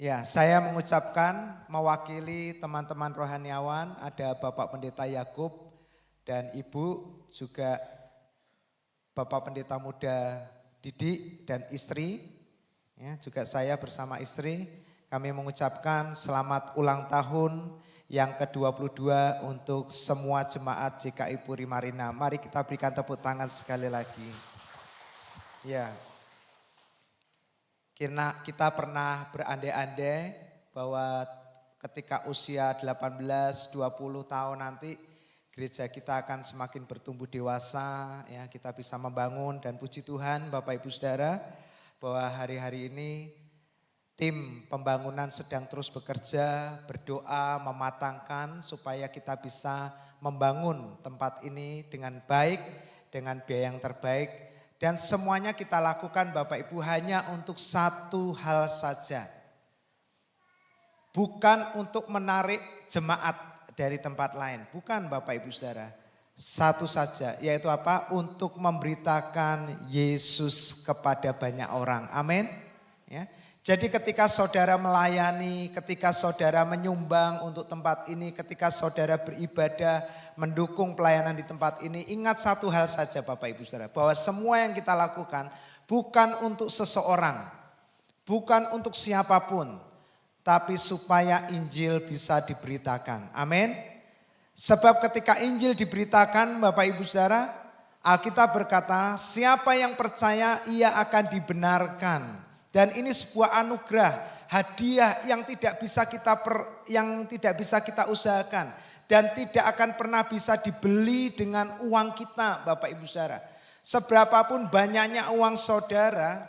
Ya, saya mengucapkan mewakili teman-teman rohaniawan, ada Bapak Pendeta Yakub dan Ibu, juga Bapak Pendeta Muda Didik dan istri. Ya, juga saya bersama istri, kami mengucapkan selamat ulang tahun yang ke-22 untuk semua jemaat JKI Puri Marina. Mari kita berikan tepuk tangan sekali lagi. Ya. Karena kita pernah berandai-andai bahwa ketika usia 18-20 tahun nanti gereja kita akan semakin bertumbuh dewasa, ya kita bisa membangun, dan puji Tuhan Bapak Ibu Saudara bahwa hari-hari ini tim pembangunan sedang terus bekerja, berdoa, mematangkan supaya kita bisa membangun tempat ini dengan baik, dengan biaya yang terbaik. Dan semuanya kita lakukan Bapak Ibu hanya untuk satu hal saja. Bukan untuk menarik jemaat dari tempat lain. Bukan Bapak Ibu Saudara. Satu saja, yaitu apa? Untuk memberitakan Yesus kepada banyak orang. Amin. Ya. Jadi ketika saudara melayani, ketika saudara menyumbang untuk tempat ini, ketika saudara beribadah, mendukung pelayanan di tempat ini, ingat satu hal saja Bapak Ibu Saudara, bahwa semua yang kita lakukan bukan untuk seseorang, bukan untuk siapapun, tapi supaya Injil bisa diberitakan. Amin. Sebab ketika Injil diberitakan Bapak Ibu Saudara, Alkitab berkata, siapa yang percaya ia akan dibenarkan. Dan ini sebuah anugerah, hadiah yang tidak bisa kita usahakan dan tidak akan pernah bisa dibeli dengan uang kita, Bapak Ibu Saudara. Seberapapun banyaknya uang saudara,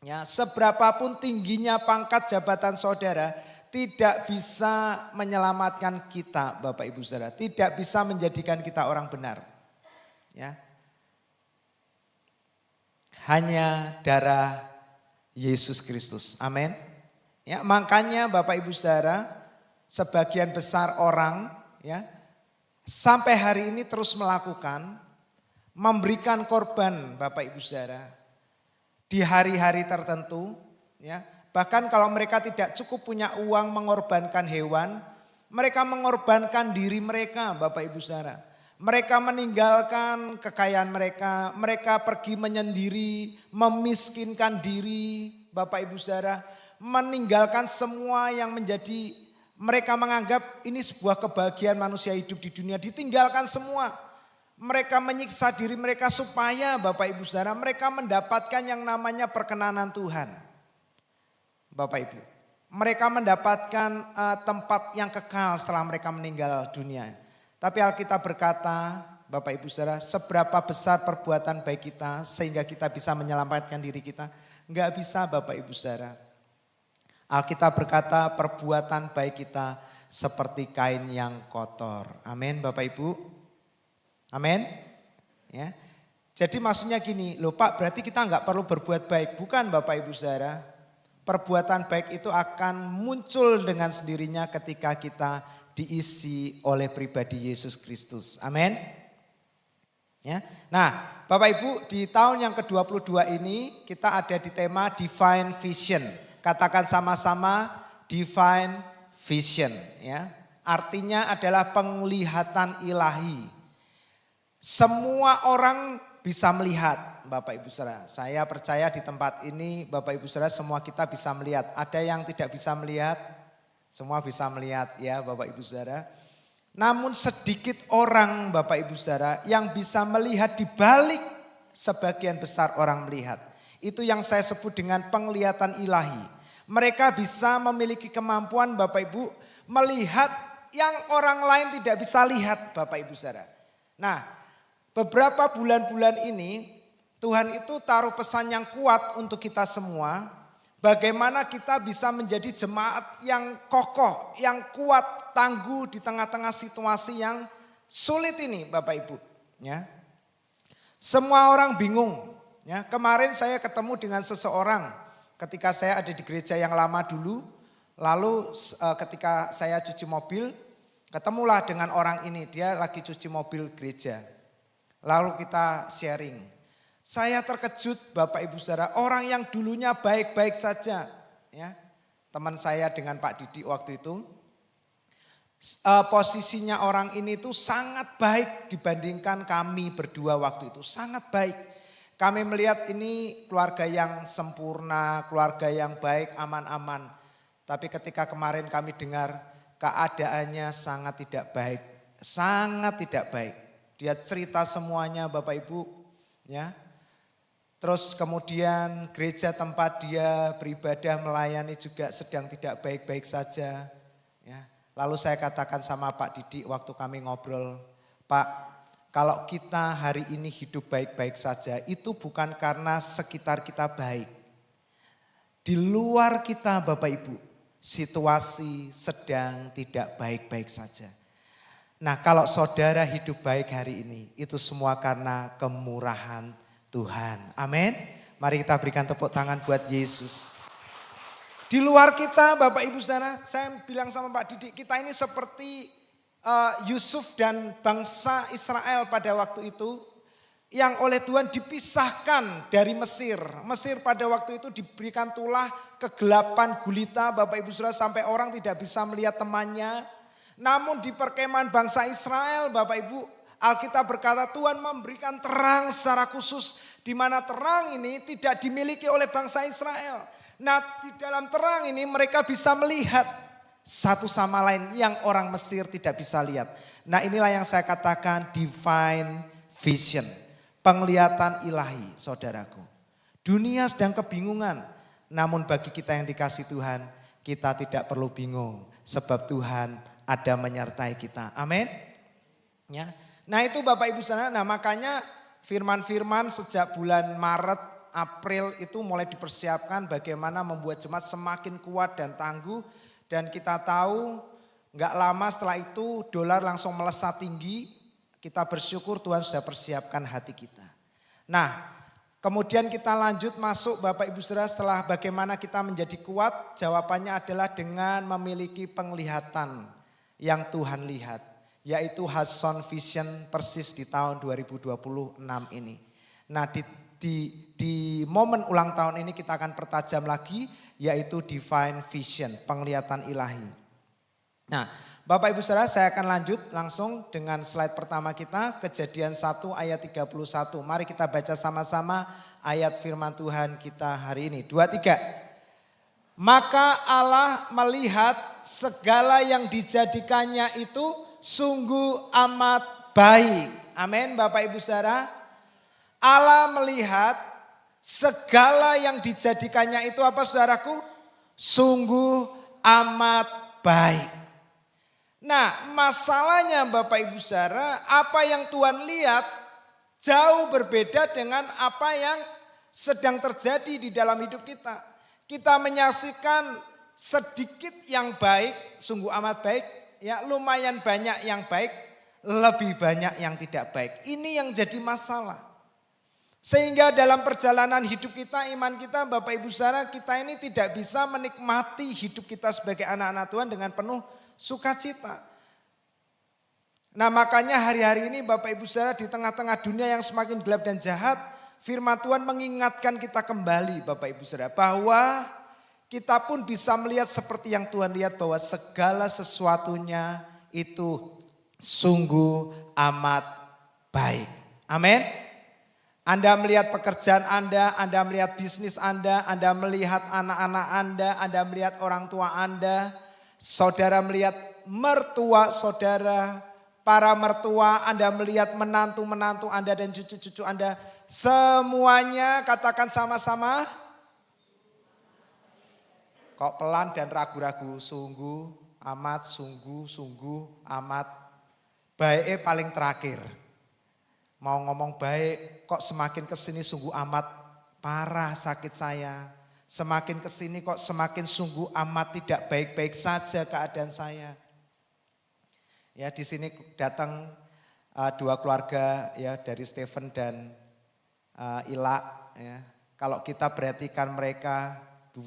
ya, seberapapun tingginya pangkat jabatan saudara, tidak bisa menyelamatkan kita, Bapak Ibu Saudara, tidak bisa menjadikan kita orang benar. Ya. Hanya darah Yesus Kristus. Amin. Ya, makanya Bapak Ibu Saudara, sebagian besar orang ya sampai hari ini terus melakukan memberikan korban Bapak Ibu Saudara di hari-hari tertentu ya. Bahkan kalau mereka tidak cukup punya uang mengorbankan hewan, mereka mengorbankan diri mereka Bapak Ibu Saudara. Mereka meninggalkan kekayaan mereka, mereka pergi menyendiri, memiskinkan diri, Bapak Ibu Saudara, meninggalkan semua yang menjadi, mereka menganggap ini sebuah kebahagiaan manusia hidup di dunia, ditinggalkan semua. Mereka menyiksa diri mereka supaya Bapak Ibu Saudara, mereka mendapatkan yang namanya perkenanan Tuhan. Bapak Ibu, mereka mendapatkan tempat yang kekal setelah mereka meninggal dunia. Tapi Alkitab berkata, Bapak Ibu Saudara, seberapa besar perbuatan baik kita sehingga kita bisa menyelamatkan diri kita? Enggak bisa Bapak Ibu Saudara. Alkitab berkata perbuatan baik kita seperti kain yang kotor. Amin Bapak Ibu. Amin. Ya. Jadi maksudnya gini, loh Pak, berarti kita enggak perlu berbuat baik. Bukan Bapak Ibu Saudara. Perbuatan baik itu akan muncul dengan sendirinya ketika kita diisi oleh pribadi Yesus Kristus. Amin. Ya. Nah, Bapak Ibu, di tahun yang ke-22 ini kita ada di tema Divine Vision. Katakan sama-sama Divine Vision, ya. Artinya adalah penglihatan ilahi. Semua orang bisa melihat, Bapak Ibu Saudara. Saya percaya di tempat ini Bapak Ibu Saudara semua kita bisa melihat. Ada yang tidak bisa melihat? Semua bisa melihat ya Bapak Ibu Saudara. Namun sedikit orang Bapak Ibu Saudara yang bisa melihat di balik sebagian besar orang melihat. Itu yang saya sebut dengan penglihatan ilahi. Mereka bisa memiliki kemampuan Bapak Ibu melihat yang orang lain tidak bisa lihat Bapak Ibu Saudara. Nah, beberapa bulan-bulan ini Tuhan itu taruh pesan yang kuat untuk kita semua. Bagaimana kita bisa menjadi jemaat yang kokoh, yang kuat, tangguh di tengah-tengah situasi yang sulit ini Bapak Ibu. Ya. Semua orang bingung. Ya. Kemarin saya ketemu dengan seseorang ketika saya ada di gereja yang lama dulu. Lalu ketika saya cuci mobil, ketemulah dengan orang ini. Dia lagi cuci mobil gereja. Lalu kita sharing. Saya terkejut Bapak Ibu Saudara, orang yang dulunya baik-baik saja, ya, teman saya dengan Pak Didi waktu itu. Posisinya orang ini tuh sangat baik dibandingkan kami berdua waktu itu. Sangat baik. Kami melihat ini keluarga yang sempurna, keluarga yang baik, aman-aman. Tapi ketika kemarin kami dengar keadaannya sangat tidak baik. Sangat tidak baik. Dia cerita semuanya Bapak Ibu. Ya. Terus kemudian gereja tempat dia beribadah melayani juga sedang tidak baik-baik saja. Ya. Lalu saya katakan sama Pak Didi waktu kami ngobrol, Pak, kalau kita hari ini hidup baik-baik saja itu bukan karena sekitar kita baik. Di luar kita Bapak Ibu, situasi sedang tidak baik-baik saja. Nah kalau saudara hidup baik hari ini, itu semua karena kemurahan Tuhan. Amin. Mari kita berikan tepuk tangan buat Yesus. Di luar kita Bapak Ibu saudara, saya bilang sama Pak Didik, kita ini seperti Yusuf dan bangsa Israel pada waktu itu yang oleh Tuhan dipisahkan dari Mesir. Mesir pada waktu itu diberikan tulah kegelapan gulita Bapak Ibu saudara sampai orang tidak bisa melihat temannya. Namun di perkemahan bangsa Israel Bapak Ibu, Alkitab berkata Tuhan memberikan terang secara khusus di mana terang ini tidak dimiliki oleh bangsa Israel. Nah di dalam terang ini mereka bisa melihat satu sama lain yang orang Mesir tidak bisa lihat. Nah inilah yang saya katakan divine vision. Penglihatan ilahi saudaraku. Dunia sedang kebingungan. Namun bagi kita yang dikasih Tuhan kita tidak perlu bingung. Sebab Tuhan ada menyertai kita. Amin. Ya. Nah itu Bapak Ibu saudara. Nah makanya firman-firman sejak bulan Maret April itu mulai dipersiapkan bagaimana membuat jemaat semakin kuat dan tangguh. Dan kita tahu gak lama setelah itu dolar langsung melesat tinggi. Kita bersyukur Tuhan sudah persiapkan hati kita. Nah kemudian kita lanjut masuk Bapak Ibu saudara setelah bagaimana kita menjadi kuat. Jawabannya adalah dengan memiliki penglihatan yang Tuhan lihat. Yaitu Hudson Vision persis di tahun 2026 ini. Nah di momen ulang tahun ini kita akan pertajam lagi yaitu divine vision, penglihatan ilahi. Nah Bapak Ibu saudara saya akan lanjut langsung dengan slide pertama kita, Kejadian 1 ayat 31. Mari kita baca sama-sama ayat firman Tuhan kita hari ini. 2, 3. Maka Allah melihat segala yang dijadikannya itu sungguh amat baik. Amin Bapak Ibu saudara. Allah melihat segala yang dijadikannya itu apa saudaraku? Sungguh amat baik. Nah masalahnya Bapak Ibu saudara, apa yang Tuhan lihat jauh berbeda dengan apa yang sedang terjadi di dalam hidup kita. Kita menyaksikan sedikit yang baik, sungguh amat baik, ya lumayan banyak yang baik, lebih banyak yang tidak baik. Ini yang jadi masalah. Sehingga dalam perjalanan hidup kita, iman kita Bapak Ibu saudara, kita ini tidak bisa menikmati hidup kita sebagai anak-anak Tuhan dengan penuh sukacita. Nah makanya hari-hari ini Bapak Ibu saudara di tengah-tengah dunia yang semakin gelap dan jahat, firman Tuhan mengingatkan kita kembali Bapak Ibu saudara bahwa kita pun bisa melihat seperti yang Tuhan lihat bahwa segala sesuatunya itu sungguh amat baik. Amin. Anda melihat pekerjaan Anda melihat bisnis Anda melihat anak-anak Anda melihat orang tua Anda, saudara melihat mertua saudara, para mertua Anda melihat menantu-menantu Anda dan cucu-cucu Anda. Semuanya katakan sama-sama. Kok pelan dan ragu-ragu, sungguh amat baik paling terakhir. Mau ngomong baik, kok semakin kesini sungguh amat parah sakit saya. Semakin kesini kok semakin sungguh amat tidak baik-baik saja keadaan saya. Ya di sini datang dua keluarga ya dari Stephen dan Ila. Ya. Kalau kita perhatikan mereka 2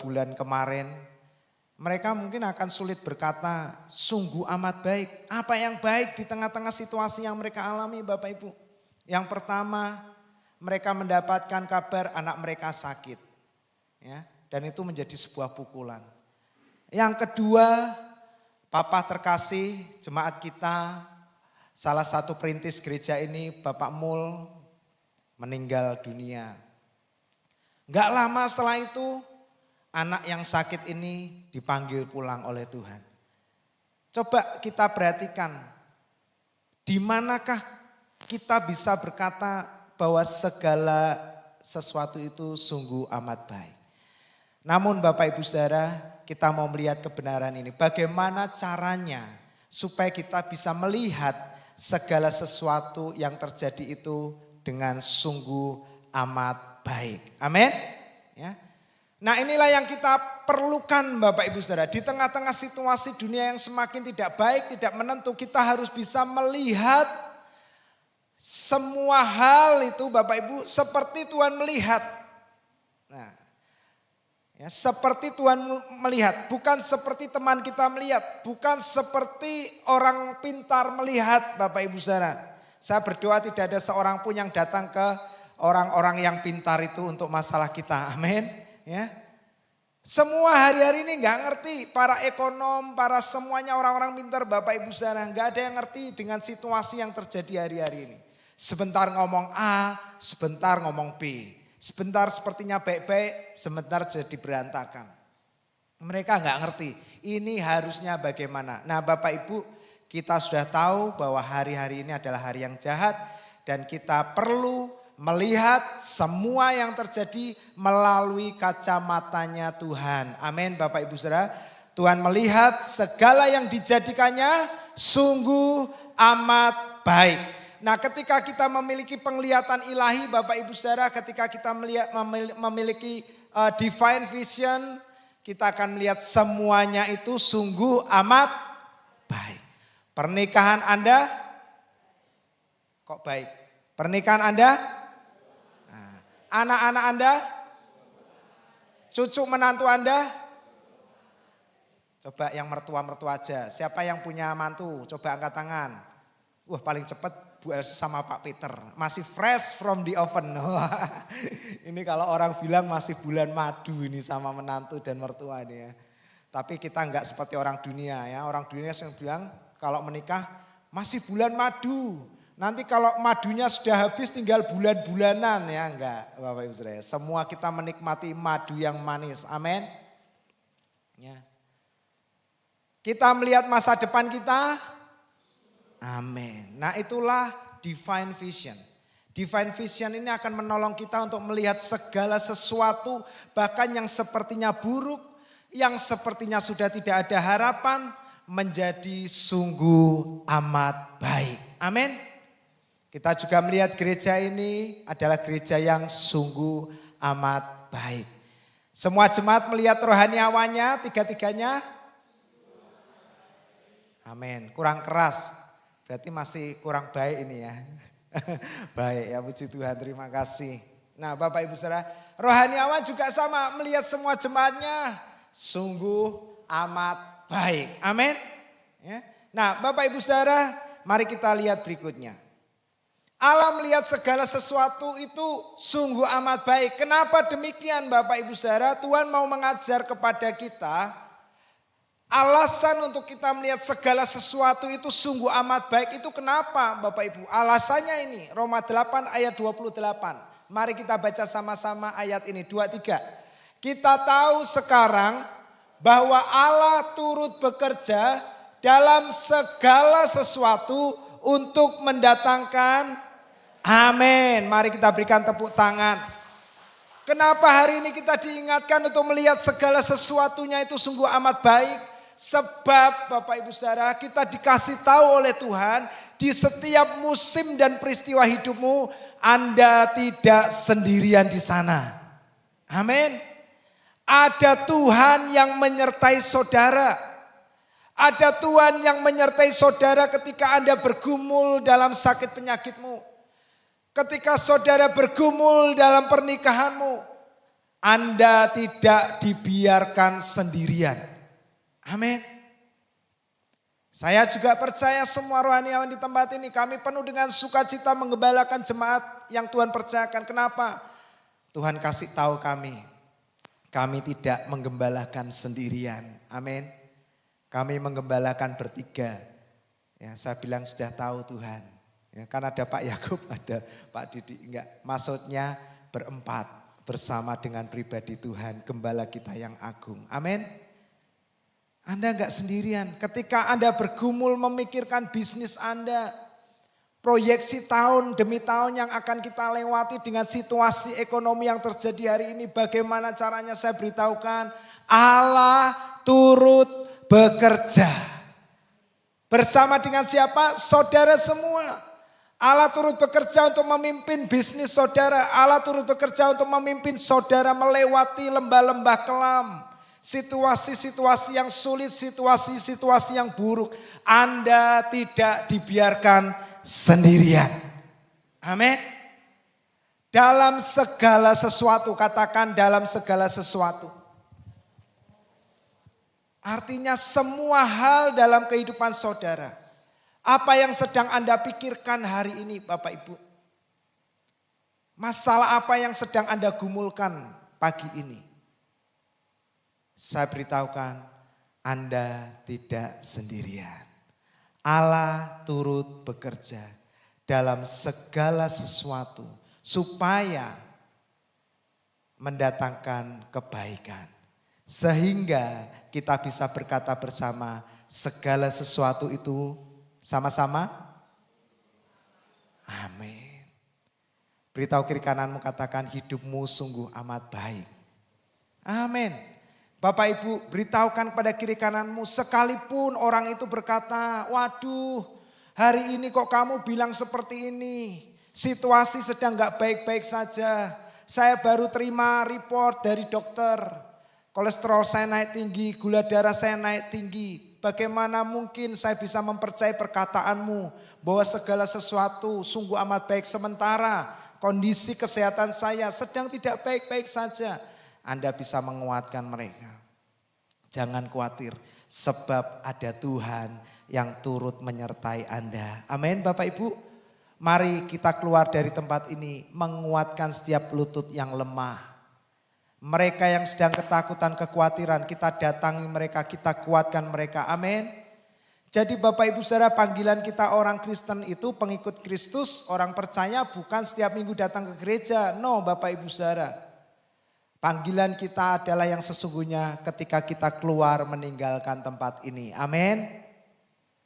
bulan kemarin, mereka mungkin akan sulit berkata sungguh amat baik. Apa yang baik di tengah-tengah situasi yang mereka alami Bapak Ibu? Yang pertama mereka mendapatkan kabar anak mereka sakit. Ya, dan itu menjadi sebuah pukulan. Yang kedua, Papa terkasih, jemaat kita, salah satu perintis gereja ini, Bapak Mul, meninggal dunia. Gak lama setelah itu, anak yang sakit ini dipanggil pulang oleh Tuhan. Coba kita perhatikan, di manakah kita bisa berkata bahwa segala sesuatu itu sungguh amat baik. Namun Bapak Ibu Saudara, kita mau melihat kebenaran ini. Bagaimana caranya supaya kita bisa melihat segala sesuatu yang terjadi itu dengan sungguh amat baik. Amin. Ya. Nah inilah yang kita perlukan Bapak Ibu Saudara. Di tengah-tengah situasi dunia yang semakin tidak baik, tidak menentu, kita harus bisa melihat semua hal itu Bapak Ibu seperti Tuhan melihat. Nah, ya, seperti Tuhan melihat, bukan seperti teman kita melihat, bukan seperti orang pintar melihat Bapak Ibu Saudara. Saya berdoa tidak ada seorang pun yang datang ke orang-orang yang pintar itu untuk masalah kita. Amin. Ya. Semua hari-hari ini nggak ngerti, para ekonom, para semuanya orang-orang pintar Bapak Ibu Saudara, nggak ada yang ngerti dengan situasi yang terjadi hari-hari ini. Sebentar ngomong A, sebentar ngomong B. Sebentar sepertinya baik-baik, sebentar jadi berantakan. Mereka nggak ngerti, ini harusnya bagaimana. Nah Bapak Ibu, kita sudah tahu bahwa hari-hari ini adalah hari yang jahat dan kita perlu melihat semua yang terjadi melalui kacamatanya Tuhan. Amin Bapak Ibu Saudara. Tuhan melihat segala yang dijadikannya sungguh amat baik. Nah ketika kita memiliki penglihatan ilahi Bapak Ibu Saudara, ketika kita memiliki divine vision, kita akan melihat semuanya itu sungguh amat baik. Pernikahan Anda, kok baik? Pernikahan Anda? Anak-anak Anda, cucu menantu Anda, coba yang mertua-mertua aja. Siapa yang punya mantu? Coba angkat tangan. Wah paling cepat Bu Elsa sama Pak Peter. Masih fresh from the oven. Ini kalau orang bilang masih bulan madu ini sama menantu dan mertua ini ya. Tapi kita enggak seperti orang dunia ya. Orang dunia yang bilang kalau menikah masih bulan madu. Nanti kalau madunya sudah habis tinggal bulan-bulanan ya enggak Bapak Ibu Saudara. Semua kita menikmati madu yang manis. Amin. Ya. Kita melihat masa depan kita. Amin. Nah itulah divine vision. Divine vision ini akan menolong kita untuk melihat segala sesuatu bahkan yang sepertinya buruk, yang sepertinya sudah tidak ada harapan menjadi sungguh amat baik. Amin. Kita juga melihat gereja ini adalah gereja yang sungguh amat baik. Semua jemaat melihat rohaniawannya tiga-tiganya. Amin. Kurang keras. Berarti masih kurang baik ini ya. Baik ya, puji Tuhan, terima kasih. Nah Bapak Ibu Saudara, rohaniawan juga sama. Melihat semua jemaatnya sungguh amat baik. Amin. Ya. Nah Bapak Ibu Saudara, mari kita lihat berikutnya. Allah melihat segala sesuatu itu sungguh amat baik. Kenapa demikian Bapak Ibu Saudara? Tuhan mau mengajar kepada kita alasan untuk kita melihat segala sesuatu itu sungguh amat baik itu kenapa Bapak Ibu? Alasannya ini Roma 8 ayat 28. Mari kita baca sama-sama ayat ini 23. Kita tahu sekarang bahwa Allah turut bekerja dalam segala sesuatu untuk mendatangkan. Amin. Mari kita berikan tepuk tangan. Kenapa hari ini kita diingatkan untuk melihat segala sesuatunya itu sungguh amat baik? Sebab Bapak Ibu Saudara kita dikasih tahu oleh Tuhan di setiap musim dan peristiwa hidupmu Anda tidak sendirian di sana. Amin. Ada Tuhan yang menyertai saudara. Ada Tuhan yang menyertai saudara ketika Anda bergumul dalam sakit penyakitmu. Ketika saudara bergumul dalam pernikahanmu, Anda tidak dibiarkan sendirian. Amin. Saya juga percaya semua rohaniawan di tempat ini, kami penuh dengan sukacita menggembalakan jemaat yang Tuhan percayakan. Kenapa? Tuhan kasih tahu kami Kami tidak menggembalakan sendirian. Amin. Kami menggembalakan bertiga. Ya, saya bilang sudah tahu Tuhan. Ya, kan ada Pak Yakub, ada Pak Didi. Enggak, maksudnya berempat bersama dengan pribadi Tuhan, gembala kita yang agung. Amin. Anda enggak sendirian. Ketika Anda bergumul memikirkan bisnis Anda, proyeksi tahun demi tahun yang akan kita lewati dengan situasi ekonomi yang terjadi hari ini. Bagaimana caranya saya beritahukan. Allah turut bekerja. Bersama dengan siapa? Saudara semua. Allah turut bekerja untuk memimpin bisnis saudara. Allah turut bekerja untuk memimpin saudara melewati lembah-lembah kelam. Situasi-situasi yang sulit, situasi-situasi yang buruk. Anda tidak dibiarkan sendirian. Amin. Dalam segala sesuatu, katakan dalam segala sesuatu. Artinya semua hal dalam kehidupan saudara. Apa yang sedang Anda pikirkan hari ini Bapak Ibu? Masalah apa yang sedang Anda gumulkan pagi ini? Saya beritahukan, Anda tidak sendirian. Allah turut bekerja dalam segala sesuatu supaya mendatangkan kebaikan. Sehingga kita bisa berkata bersama, segala sesuatu itu sama-sama. Amin. Beritahu kiri kananmu, katakan hidupmu sungguh amat baik. Amin. Bapak Ibu, beritahukan kepada kiri kananmu, sekalipun orang itu berkata, waduh hari ini kok kamu bilang seperti ini. Situasi sedang gak baik-baik saja. Saya baru terima report dari dokter. Kolesterol saya naik tinggi, gula darah saya naik tinggi. Bagaimana mungkin saya bisa mempercayai perkataanmu bahwa segala sesuatu sungguh amat baik, sementara kondisi kesehatan saya sedang tidak baik-baik saja. Anda bisa menguatkan mereka. Jangan khawatir sebab ada Tuhan yang turut menyertai Anda. Amin Bapak Ibu. Mari kita keluar dari tempat ini menguatkan setiap lutut yang lemah. Mereka yang sedang ketakutan, kekhawatiran, kita datangi mereka, kita kuatkan mereka. Amin. Jadi Bapak Ibu Saudara, panggilan kita orang Kristen itu pengikut Kristus, orang percaya bukan setiap minggu datang ke gereja. No Bapak Ibu Saudara. Panggilan kita adalah yang sesungguhnya ketika kita keluar meninggalkan tempat ini. Amin.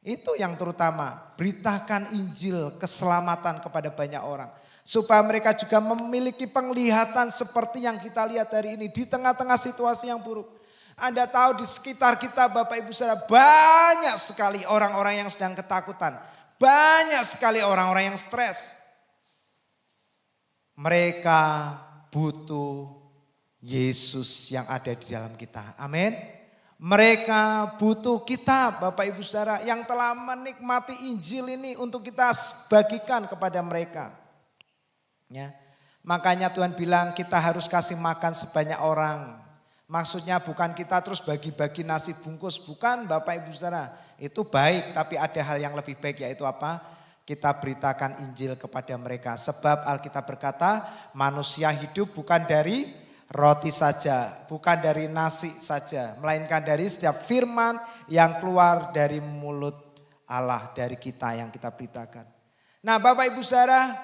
Itu yang terutama. Beritakan Injil keselamatan kepada banyak orang. Supaya mereka juga memiliki penglihatan seperti yang kita lihat hari ini. Di tengah-tengah situasi yang buruk. Anda tahu di sekitar kita Bapak Ibu Saudara, banyak sekali orang-orang yang sedang ketakutan. Banyak sekali orang-orang yang stres. Mereka butuh Yesus yang ada di dalam kita. Amin. Mereka butuh kita Bapak Ibu Saudara yang telah menikmati Injil ini untuk kita bagikan kepada mereka. Ya. Makanya Tuhan bilang kita harus kasih makan sebanyak orang. Maksudnya bukan kita terus bagi-bagi nasi bungkus. Bukan Bapak Ibu Saudara. Itu baik tapi ada hal yang lebih baik, yaitu apa? Kita beritakan Injil kepada mereka. Sebab Alkitab berkata manusia hidup bukan dari roti saja, bukan dari nasi saja, melainkan dari setiap firman yang keluar dari mulut Allah, dari kita yang kita beritakan. Nah Bapak Ibu Saudara,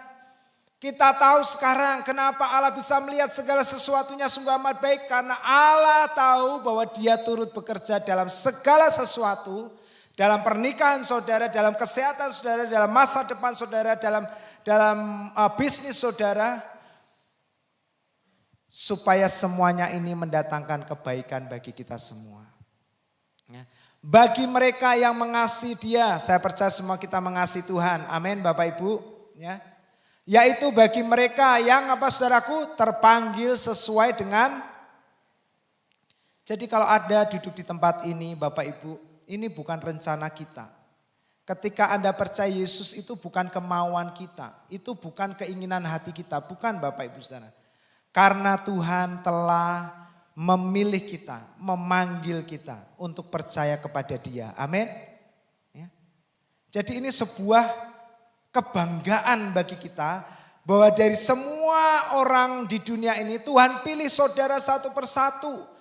kita tahu sekarang kenapa Allah bisa melihat segala sesuatunya sungguh amat baik. Karena Allah tahu bahwa Dia turut bekerja dalam segala sesuatu. Dalam pernikahan saudara, dalam kesehatan saudara, dalam masa depan saudara, dalam bisnis saudara. Supaya semuanya ini mendatangkan kebaikan bagi kita semua. Ya. Bagi mereka yang mengasihi Dia, saya percaya semua kita mengasihi Tuhan. Amin Bapak Ibu. Ya. Yaitu bagi mereka yang saudaraku terpanggil sesuai dengan. Jadi kalau ada duduk di tempat ini Bapak Ibu, ini bukan rencana kita. Ketika Anda percaya Yesus itu bukan kemauan kita, itu bukan keinginan hati kita, bukan Bapak Ibu Saudara. Karena Tuhan telah memilih kita, memanggil kita untuk percaya kepada Dia. Amin. Ya. Jadi ini sebuah kebanggaan bagi kita bahwa dari semua orang di dunia ini Tuhan pilih saudara satu persatu.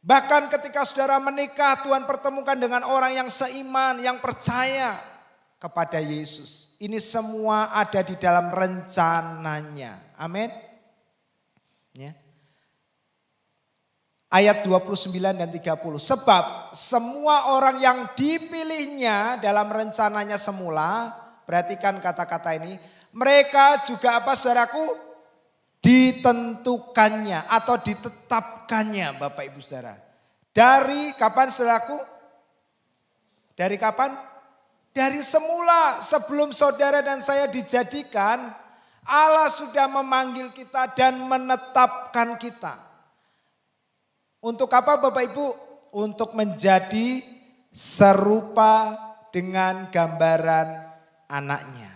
Bahkan ketika saudara menikah, Tuhan pertemukan dengan orang yang seiman, yang percaya kepada Yesus. Ini semua ada di dalam rencananya. Amin. Ya. Ayat 29 dan 30. Sebab semua orang yang dipilihnya dalam rencananya semula, perhatikan kata-kata ini, mereka juga apa saudaraku? Ditentukannya atau ditetapkannya Bapak Ibu Saudara. Dari kapan saudaraku? Dari kapan? Dari semula, sebelum saudara dan saya dijadikan, Allah sudah memanggil kita dan menetapkan kita. Untuk apa Bapak Ibu? Untuk menjadi serupa dengan gambaran anaknya.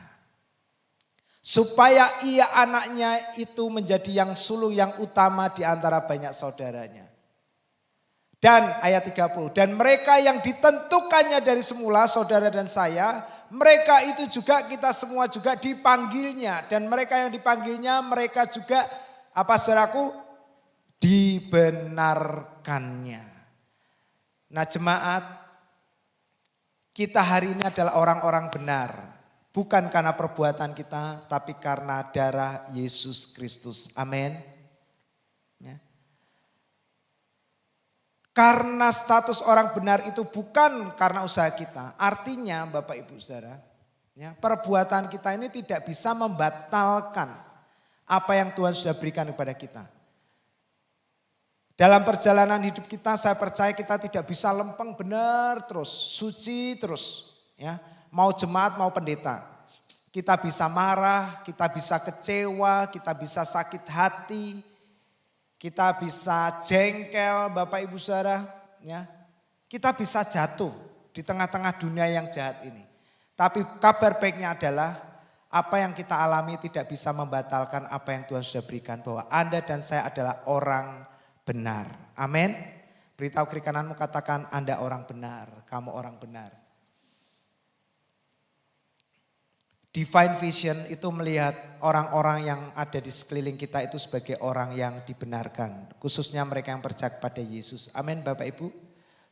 Supaya ia anaknya itu menjadi yang sulung yang utama di antara banyak saudaranya. Dan ayat 30, dan mereka yang ditentukannya dari semula saudara dan saya, mereka itu juga kita semua juga dipanggilnya. Dan mereka yang dipanggilnya mereka juga apa saudaraku? Dibenarkannya. Nah jemaat, kita hari ini adalah orang-orang benar. Bukan karena perbuatan kita, tapi karena darah Yesus Kristus. Amin. Ya. Karena status orang benar itu bukan karena usaha kita. Artinya Bapak Ibu Saudara, ya, perbuatan kita ini tidak bisa membatalkan apa yang Tuhan sudah berikan kepada kita. Dalam perjalanan hidup kita saya percaya kita tidak bisa lempeng benar terus, suci terus. Ya, mau jemaat mau pendeta. Kita bisa marah, kita bisa kecewa, kita bisa sakit hati. Kita bisa jengkel Bapak Ibu Saudara. Ya, kita bisa jatuh di tengah-tengah dunia yang jahat ini. Tapi kabar baiknya adalah apa yang kita alami tidak bisa membatalkan apa yang Tuhan sudah berikan. Bahwa Anda dan saya adalah orang benar. Amin. Beritahu kiri kananmu, katakan Anda orang benar, kamu orang benar. Divine vision itu melihat orang-orang yang ada di sekeliling kita itu sebagai orang yang dibenarkan. Khususnya mereka yang percaya kepada Yesus. Amin Bapak Ibu.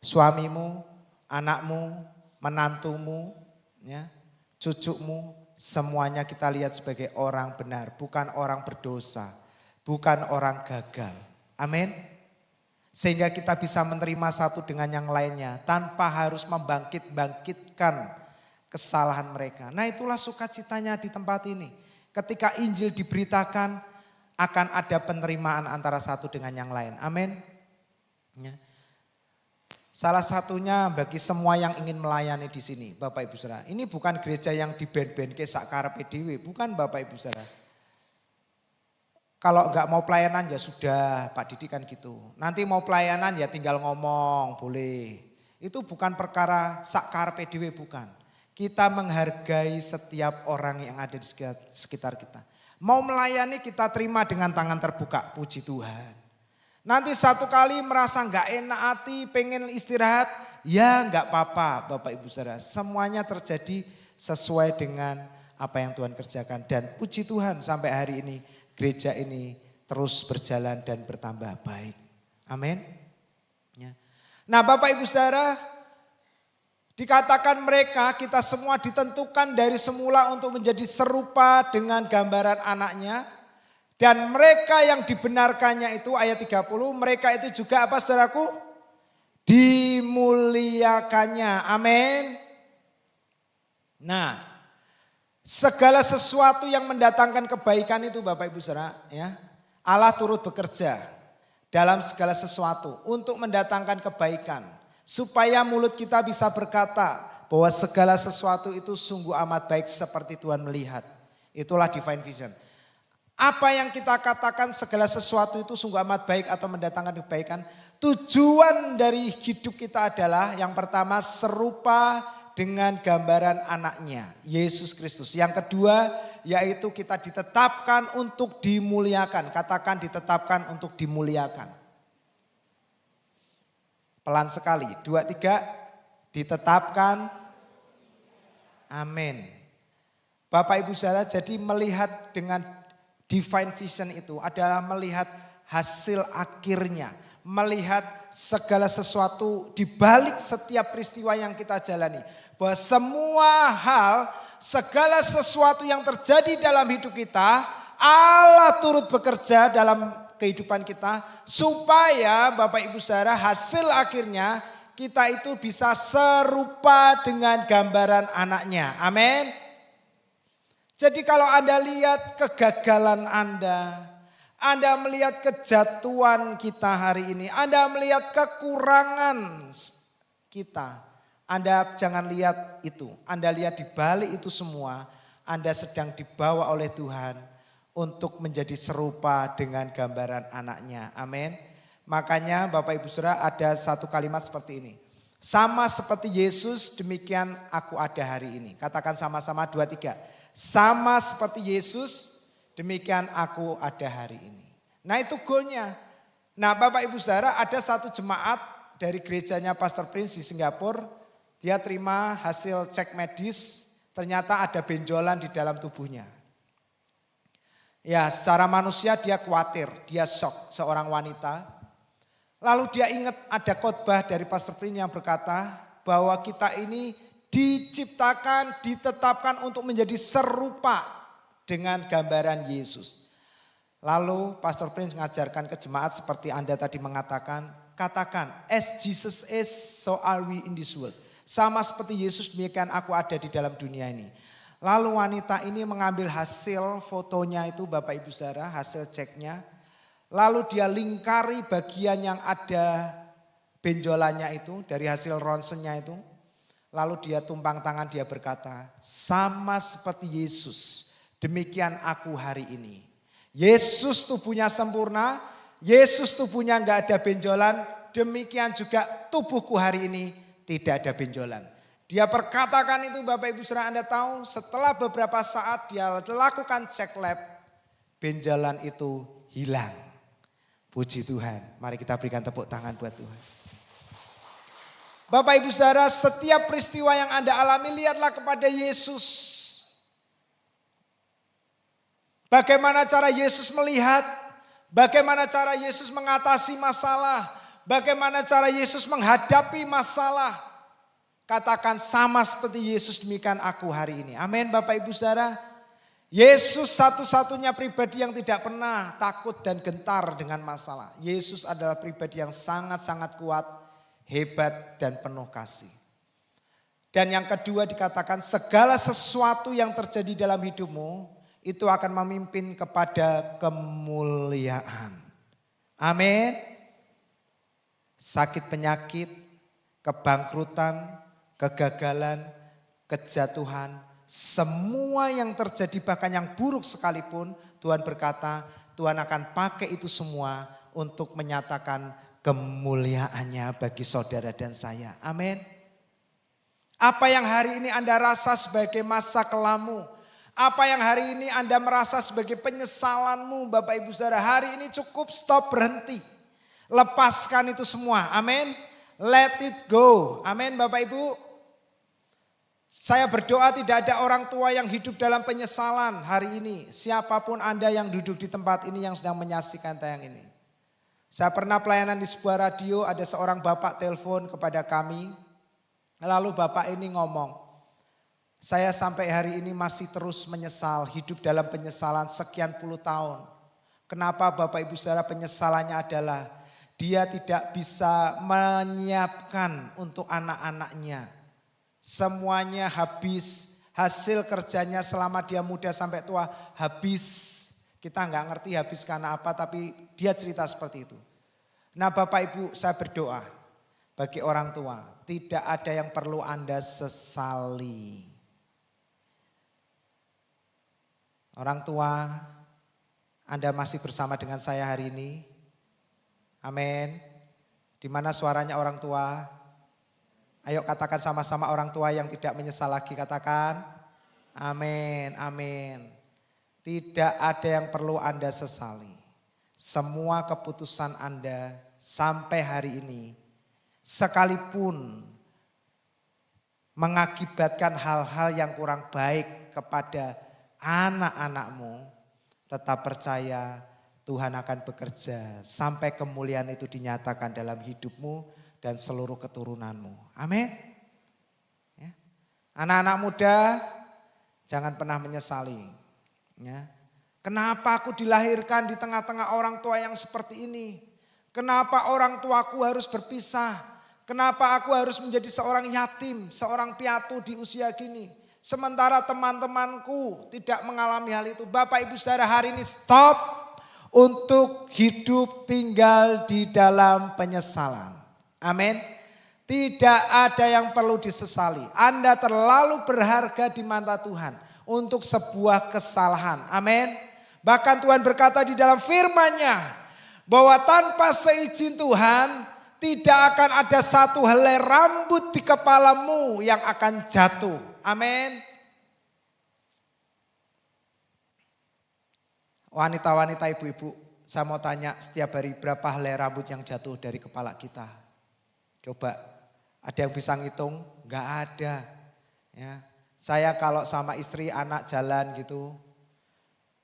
Suamimu, anakmu, menantumu, ya, cucumu, semuanya kita lihat sebagai orang benar. Bukan orang berdosa, bukan orang gagal. Amin. Sehingga kita bisa menerima satu dengan yang lainnya tanpa harus membangkitkan kesalahan mereka. Nah itulah sukacitanya di tempat ini. Ketika Injil diberitakan akan ada penerimaan antara satu dengan yang lain. Amin. Ya. Salah satunya bagi semua yang ingin melayani di sini Bapak Ibu Saudara. Ini bukan gereja yang di band-band sak karepe dhewe, bukan Bapak Ibu Saudara. Kalau enggak mau pelayanan ya sudah, Pak Didi kan gitu. Nanti mau pelayanan ya tinggal ngomong, boleh. Itu bukan perkara sak karepe dhewe, bukan. Kita menghargai setiap orang yang ada di sekitar kita. Mau melayani kita terima dengan tangan terbuka, puji Tuhan. Nanti satu kali merasa enggak enak hati, pengen istirahat, ya enggak apa-apa Bapak Ibu Saudara. Semuanya terjadi sesuai dengan apa yang Tuhan kerjakan. Dan puji Tuhan sampai hari ini gereja ini terus berjalan dan bertambah baik. Amin. Ya. Nah Bapak Ibu Saudara, dikatakan mereka kita semua ditentukan dari semula untuk menjadi serupa dengan gambaran anaknya. Dan mereka yang dibenarkannya itu ayat 30, mereka itu juga apa saudaraku? Dimuliakannya. Amin. Nah, segala sesuatu yang mendatangkan kebaikan itu Bapak Ibu Saudara, ya. Allah turut bekerja dalam segala sesuatu untuk mendatangkan kebaikan. Supaya mulut kita bisa berkata bahwa segala sesuatu itu sungguh amat baik seperti Tuhan melihat. Itulah divine vision. Apa yang kita katakan segala sesuatu itu sungguh amat baik atau mendatangkan kebaikan. Tujuan dari hidup kita adalah yang pertama serupa dengan gambaran anaknya, Yesus Kristus. Yang kedua yaitu kita ditetapkan untuk dimuliakan. Katakan ditetapkan untuk dimuliakan. Pelan sekali, 2, 3, ditetapkan. Amin. Bapak Ibu Saudara, jadi melihat dengan divine vision itu adalah melihat hasil akhirnya. Melihat segala sesuatu di balik setiap peristiwa yang kita jalani. Bahwa semua hal, segala sesuatu yang terjadi dalam hidup kita, Allah turut bekerja dalam kehidupan kita. Supaya Bapak Ibu Saudara, hasil akhirnya kita itu bisa serupa dengan gambaran anaknya. Amin. Jadi kalau Anda lihat kegagalan Anda melihat kejatuhan kita hari ini, Anda melihat kekurangan kita, Anda jangan lihat itu. Anda lihat di balik itu semua, Anda sedang dibawa oleh Tuhan untuk menjadi serupa dengan gambaran anaknya. Amin. Makanya Bapak Ibu Saudara ada satu kalimat seperti ini. Sama seperti Yesus, demikian aku ada hari ini. Katakan sama-sama 2, 3. Sama seperti Yesus, demikian aku ada hari ini. Nah itu goalnya. Nah Bapak Ibu Saudara, ada satu jemaat dari gerejanya Pastor Prince di Singapura. Dia terima hasil cek medis, ternyata ada benjolan di dalam tubuhnya. Ya secara manusia dia khawatir, dia shock, seorang wanita. Lalu dia ingat ada khotbah dari Pastor Prince yang berkata bahwa kita ini diciptakan, ditetapkan untuk menjadi serupa dengan gambaran Yesus. Lalu Pastor Prince mengajarkan ke jemaat seperti Anda tadi mengatakan, katakan as Jesus is, so are we in this world. Sama seperti Yesus demikian aku ada di dalam dunia ini. Lalu wanita ini mengambil hasil fotonya itu Bapak Ibu Saudara, hasil ceknya. Lalu dia lingkari bagian yang ada benjolannya itu dari hasil ronsennya itu. Lalu dia tumpang tangan, dia berkata, sama seperti Yesus, demikian aku hari ini. Yesus tubuhnya sempurna, Yesus tubuhnya enggak ada benjolan, demikian juga tubuhku hari ini tidak ada benjolan. Dia perkatakan itu Bapak Ibu Saudara, Anda tahu setelah beberapa saat dia lakukan cek lab, benjolan itu hilang. Puji Tuhan, mari kita berikan tepuk tangan buat Tuhan. Bapak Ibu Saudara, setiap peristiwa yang Anda alami lihatlah kepada Yesus. Bagaimana cara Yesus melihat, bagaimana cara Yesus mengatasi masalah, bagaimana cara Yesus menghadapi masalah. Katakan sama seperti Yesus demikian aku hari ini. Amin Bapak Ibu Saudara. Yesus satu-satunya pribadi yang tidak pernah takut dan gentar dengan masalah. Yesus adalah pribadi yang sangat-sangat kuat, hebat dan penuh kasih. Dan yang kedua dikatakan segala sesuatu yang terjadi dalam hidupmu itu akan memimpin kepada kemuliaan. Amin. Sakit penyakit, kebangkrutan, kegagalan, kejatuhan, semua yang terjadi bahkan yang buruk sekalipun Tuhan berkata Tuhan akan pakai itu semua untuk menyatakan kemuliaannya bagi saudara dan saya. Amin. Apa yang hari ini Anda rasa sebagai masa kelamu, apa yang hari ini Anda merasa sebagai penyesalanmu Bapak Ibu Saudara, hari ini cukup stop, berhenti. Lepaskan itu semua. Amin. Let it go. Amin Bapak Ibu. Saya berdoa tidak ada orang tua yang hidup dalam penyesalan hari ini. Siapapun Anda yang duduk di tempat ini yang sedang menyaksikan tayang ini. Saya pernah pelayanan di sebuah radio, ada seorang bapak telepon kepada kami. Lalu bapak ini ngomong, saya sampai hari ini masih terus menyesal, hidup dalam penyesalan sekian puluh tahun. Kenapa Bapak Ibu Saudara penyesalannya adalah dia tidak bisa menyiapkan untuk anak-anaknya. Semuanya habis, hasil kerjanya selama dia muda sampai tua habis. Kita nggak ngerti habis karena apa, tapi dia cerita seperti itu. Nah Bapak Ibu, saya berdoa bagi orang tua, tidak ada yang perlu Anda sesali. Orang tua, Anda masih bersama dengan saya hari ini. Amin. Di mana suaranya orang tua? Ayo katakan sama-sama orang tua yang tidak menyesal lagi, katakan amin, amin. Tidak ada yang perlu Anda sesali. Semua keputusan Anda sampai hari ini, sekalipun mengakibatkan hal-hal yang kurang baik kepada anak-anakmu, tetap percaya Tuhan akan bekerja sampai kemuliaan itu dinyatakan dalam hidupmu dan seluruh keturunanmu. Amin. Ya. Anak-anak muda, jangan pernah menyesali. Ya. Kenapa aku dilahirkan di tengah-tengah orang tua yang seperti ini? Kenapa orang tuaku harus berpisah? Kenapa aku harus menjadi seorang yatim, seorang piatu di usia gini? Sementara teman-temanku tidak mengalami hal itu. Bapak Ibu Saudara, hari ini stop untuk hidup tinggal di dalam penyesalan. Amin. Tidak ada yang perlu disesali. Anda terlalu berharga di mata Tuhan untuk sebuah kesalahan. Amin. Bahkan Tuhan berkata di dalam firman-Nya bahwa tanpa seizin Tuhan tidak akan ada satu helai rambut di kepalamu yang akan jatuh. Amin. Wanita-wanita, ibu-ibu, saya mau tanya setiap hari berapa helai rambut yang jatuh dari kepala kita? Coba, ada yang bisa ngitung? Enggak ada. Ya. Saya kalau sama istri anak jalan gitu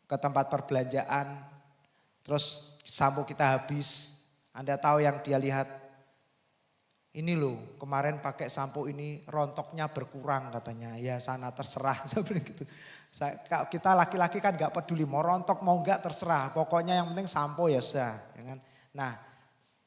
ke tempat perbelanjaan, terus sampo kita habis, Anda tahu yang dia lihat? Ini loh, kemarin pakai sampo ini rontoknya berkurang katanya. Ya sana terserah, saya bilang gitu. Kita laki-laki kan gak peduli, mau rontok mau enggak terserah. Pokoknya yang penting sampo ya sudah. Nah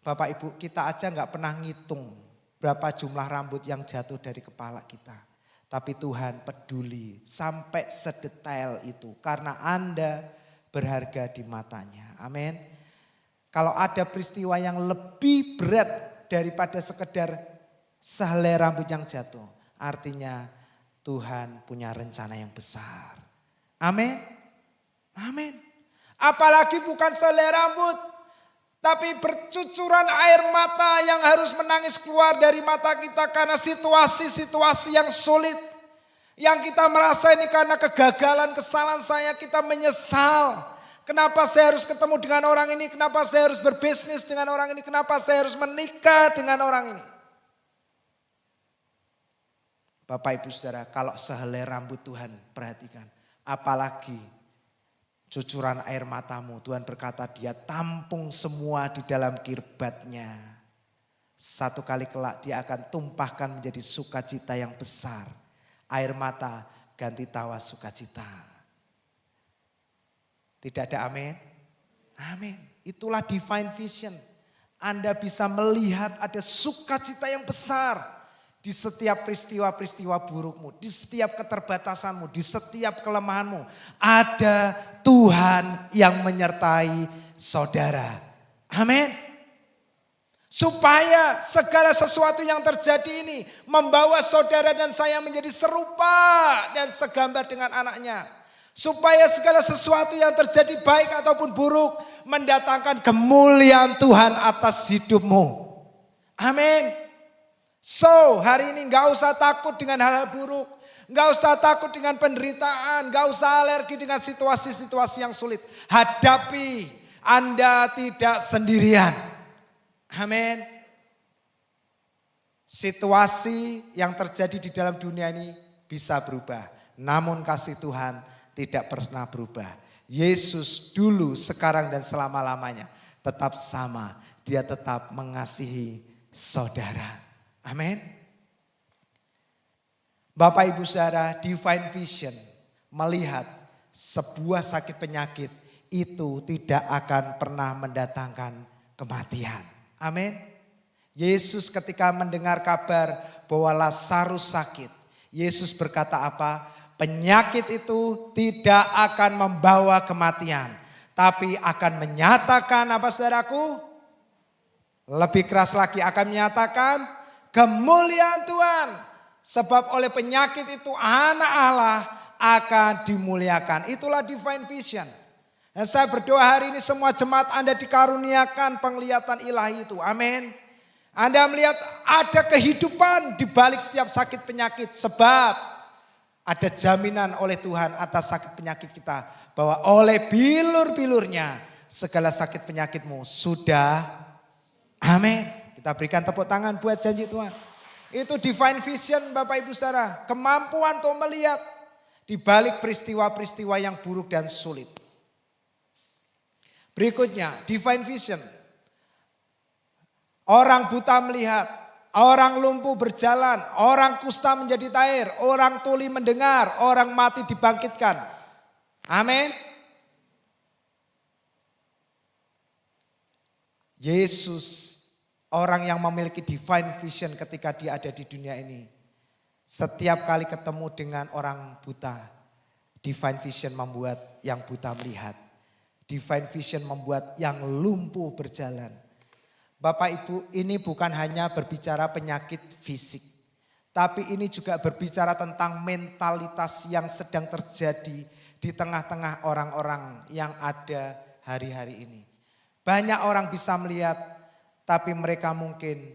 Bapak Ibu, kita aja gak pernah ngitung berapa jumlah rambut yang jatuh dari kepala kita. Tapi Tuhan peduli sampai sedetail itu. Karena Anda berharga di matanya. Amin. Kalau ada peristiwa yang lebih berat daripada sekedar sehelai rambut yang jatuh. Artinya Tuhan punya rencana yang besar. Amin. Amin. Apalagi bukan sehelai rambut, tapi bercucuran air mata yang harus menangis keluar dari mata kita karena situasi-situasi yang sulit. Yang kita merasa ini karena kegagalan, kesalahan saya, kita menyesal. Kenapa saya harus ketemu dengan orang ini? Kenapa saya harus berbisnis dengan orang ini? Kenapa saya harus menikah dengan orang ini? Bapak Ibu Saudara, kalau sehelai rambut Tuhan, perhatikan. Apalagi cucuran air matamu. Tuhan berkata dia tampung semua di dalam kirbatnya. Satu kali kelak dia akan tumpahkan menjadi sukacita yang besar. Air mata ganti tawa sukacita. Tidak ada amin? Amin. Itulah divine vision. Anda bisa melihat ada sukacita yang besar di setiap peristiwa-peristiwa burukmu, di setiap keterbatasanmu, di setiap kelemahanmu. Ada Tuhan yang menyertai saudara. Amin. Supaya segala sesuatu yang terjadi ini membawa saudara dan saya menjadi serupa dan segambar dengan anaknya. Supaya segala sesuatu yang terjadi baik ataupun buruk mendatangkan kemuliaan Tuhan atas hidupmu. Amin. So hari ini gak usah takut dengan hal-hal buruk. Gak usah takut dengan penderitaan. Gak usah alergi dengan situasi-situasi yang sulit. Hadapi, Anda tidak sendirian. Amin. Situasi yang terjadi di dalam dunia ini bisa berubah. Namun kasih Tuhan tidak pernah berubah. Yesus dulu, sekarang dan selama-lamanya tetap sama. Dia tetap mengasihi saudara. Amin. Bapak Ibu Saudara, divine vision melihat sebuah sakit penyakit itu tidak akan pernah mendatangkan kematian. Amin. Yesus ketika mendengar kabar bahwa Lazarus sakit, Yesus berkata apa? Penyakit itu tidak akan membawa kematian, tapi akan menyatakan apa saudaraku? Lebih keras lagi, akan menyatakan kemuliaan Tuhan. Sebab oleh penyakit itu anak Allah akan dimuliakan. Itulah divine vision. Dan saya berdoa hari ini semua jemaat Anda dikaruniakan penglihatan ilahi itu. Amin. Anda melihat ada kehidupan di balik setiap sakit penyakit. Sebab ada jaminan oleh Tuhan atas sakit penyakit kita. Bahwa oleh bilur-bilurnya segala sakit penyakitmu sudah. Amin. Kita berikan tepuk tangan buat janji Tuhan. Itu divine vision Bapak Ibu Saudara. Kemampuan untuk melihat Di balik peristiwa-peristiwa yang buruk dan sulit. Berikutnya, divine vision. Orang buta melihat, orang lumpuh berjalan, orang kusta menjadi tahir, orang tuli mendengar, orang mati dibangkitkan. Amin. Yesus, orang yang memiliki divine vision ketika dia ada di dunia ini. Setiap kali ketemu dengan orang buta, divine vision membuat yang buta melihat. Divine vision membuat yang lumpuh berjalan. Bapak Ibu, ini bukan hanya berbicara penyakit fisik. Tapi ini juga berbicara tentang mentalitas yang sedang terjadi di tengah-tengah orang-orang yang ada hari-hari ini. Banyak orang bisa melihat, tapi mereka mungkin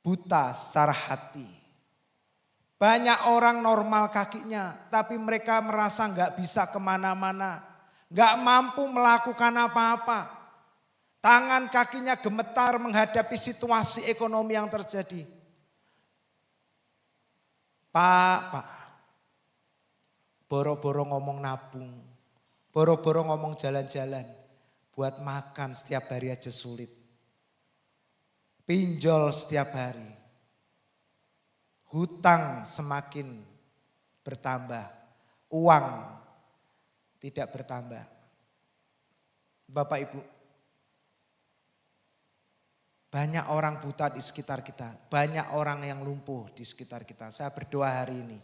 buta secara hati. Banyak orang normal kakinya, tapi mereka merasa nggak bisa kemana-mana. Nggak mampu melakukan apa-apa. Tangan kakinya gemetar menghadapi situasi ekonomi yang terjadi. Pak, boro-boro ngomong nabung, boro-boro ngomong jalan-jalan, buat makan setiap hari aja sulit. Pinjol setiap hari. Hutang semakin bertambah, uang tidak bertambah. Bapak Ibu, banyak orang buta di sekitar kita, banyak orang yang lumpuh di sekitar kita. Saya berdoa hari ini,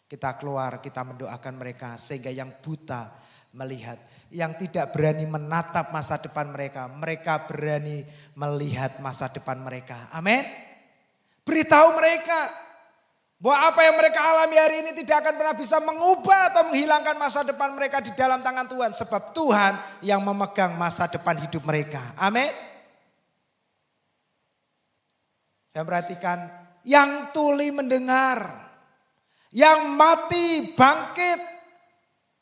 kita keluar, kita mendoakan mereka sehingga yang buta melihat, yang tidak berani menatap masa depan mereka, mereka berani melihat masa depan mereka. Amin. Beritahu mereka bahwa apa yang mereka alami hari ini tidak akan pernah bisa mengubah atau menghilangkan masa depan mereka di dalam tangan Tuhan. Sebab Tuhan yang memegang masa depan hidup mereka. Amin. Dan perhatikan, yang tuli mendengar, yang mati bangkit.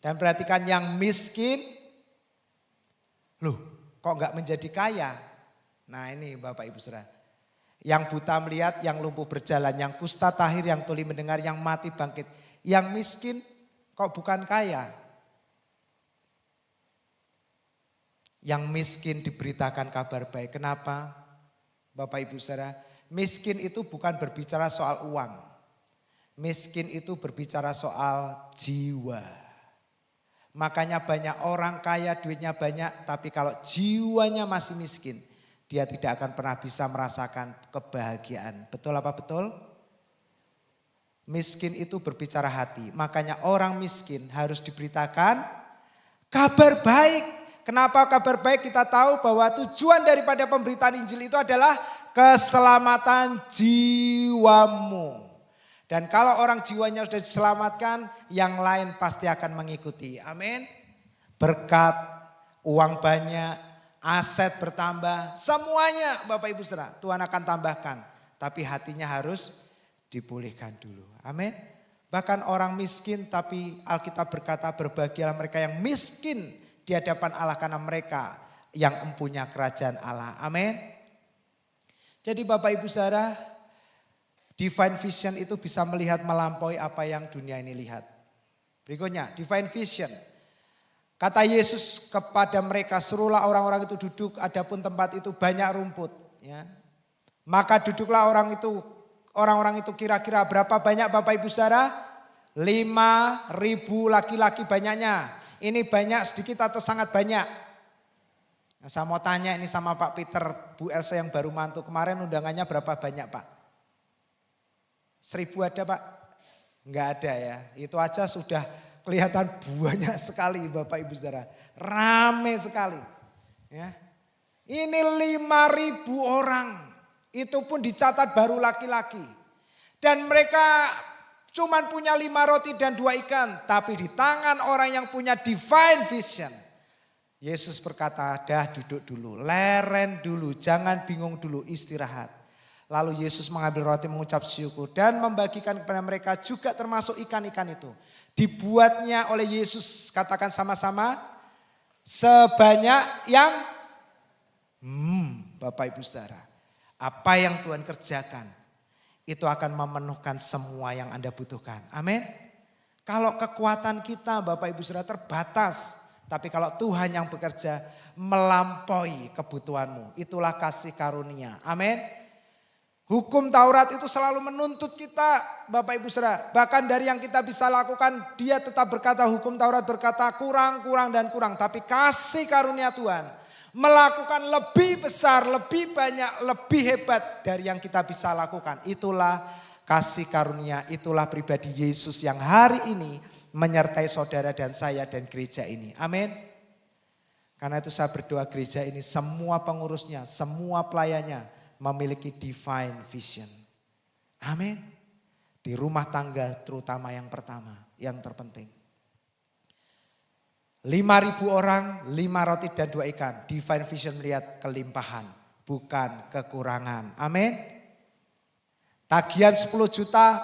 Dan perhatikan yang miskin, loh kok enggak menjadi kaya? Nah ini Bapak Ibu Saudara. Yang buta melihat, yang lumpuh berjalan, yang kusta tahir, yang tuli mendengar, yang mati bangkit. Yang miskin kok bukan kaya? Yang miskin diberitakan kabar baik. Kenapa? Bapak Ibu Saudara, miskin itu bukan berbicara soal uang. Miskin itu berbicara soal jiwa. Makanya banyak orang kaya, duitnya banyak, tapi kalau jiwanya masih miskin, dia tidak akan pernah bisa merasakan kebahagiaan. Betul apa betul? Miskin itu berbicara hati. Makanya orang miskin harus diberitakan kabar baik. Kenapa kabar baik? Kita tahu bahwa tujuan daripada pemberitaan Injil itu adalah keselamatan jiwamu. Dan kalau orang jiwanya sudah diselamatkan, yang lain pasti akan mengikuti. Amin. Berkat, uang banyak, aset bertambah, semuanya Bapak Ibu Saudara Tuhan akan tambahkan. Tapi hatinya harus dipulihkan dulu. Amin. Bahkan orang miskin, tapi Alkitab berkata berbahagialah mereka yang miskin di hadapan Allah karena mereka yang empunya kerajaan Allah. Amin. Jadi Bapak Ibu Saudara, divine vision itu bisa melihat melampaui apa yang dunia ini lihat. Berikutnya, divine vision. Kata Yesus kepada mereka, suruhlah orang-orang itu duduk, adapun tempat itu banyak rumput. Ya. Maka duduklah orang-orang itu kira-kira berapa banyak Bapak Ibu Saudara? 5.000 laki-laki banyaknya. Ini banyak sedikit atau sangat banyak? Nah, saya mau tanya ini sama Pak Peter, Bu Elsa yang baru mantu kemarin undangannya berapa banyak Pak? 1.000 ada Pak? Enggak ada ya, itu aja sudah kelihatan banyak sekali Bapak Ibu Saudara. Rame sekali. Ya. Ini 5.000 orang. Itu pun dicatat baru laki-laki. Dan mereka cuman punya 5 roti dan 2 ikan. Tapi di tangan orang yang punya divine vision. Yesus berkata, dah duduk dulu, leren dulu, jangan bingung dulu, istirahat. Lalu Yesus mengambil roti, mengucap syukur dan membagikan kepada mereka juga termasuk ikan-ikan itu. Dibuatnya oleh Yesus, katakan sama-sama, sebanyak yang Bapak Ibu Saudara, apa yang Tuhan kerjakan itu akan memenuhkan semua yang Anda butuhkan. Amin. Kalau kekuatan kita Bapak Ibu Saudara terbatas. Tapi kalau Tuhan yang bekerja melampaui kebutuhanmu. Itulah kasih karunia. Amin. Hukum Taurat itu selalu menuntut kita Bapak Ibu Saudara. Bahkan dari yang kita bisa lakukan dia tetap berkata, hukum Taurat berkata kurang, kurang dan kurang. Tapi kasih karunia Tuhan melakukan lebih besar, lebih banyak, lebih hebat dari yang kita bisa lakukan. Itulah kasih karunia, itulah pribadi Yesus yang hari ini menyertai saudara dan saya dan gereja ini. Amin. Karena itu saya berdoa gereja ini semua pengurusnya, semua pelayannya memiliki divine vision. Amin. Di rumah tangga terutama yang pertama, yang terpenting. 5.000 orang, 5 roti dan 2 ikan. Divine vision melihat kelimpahan, bukan kekurangan. Amin. Tagihan 10 juta,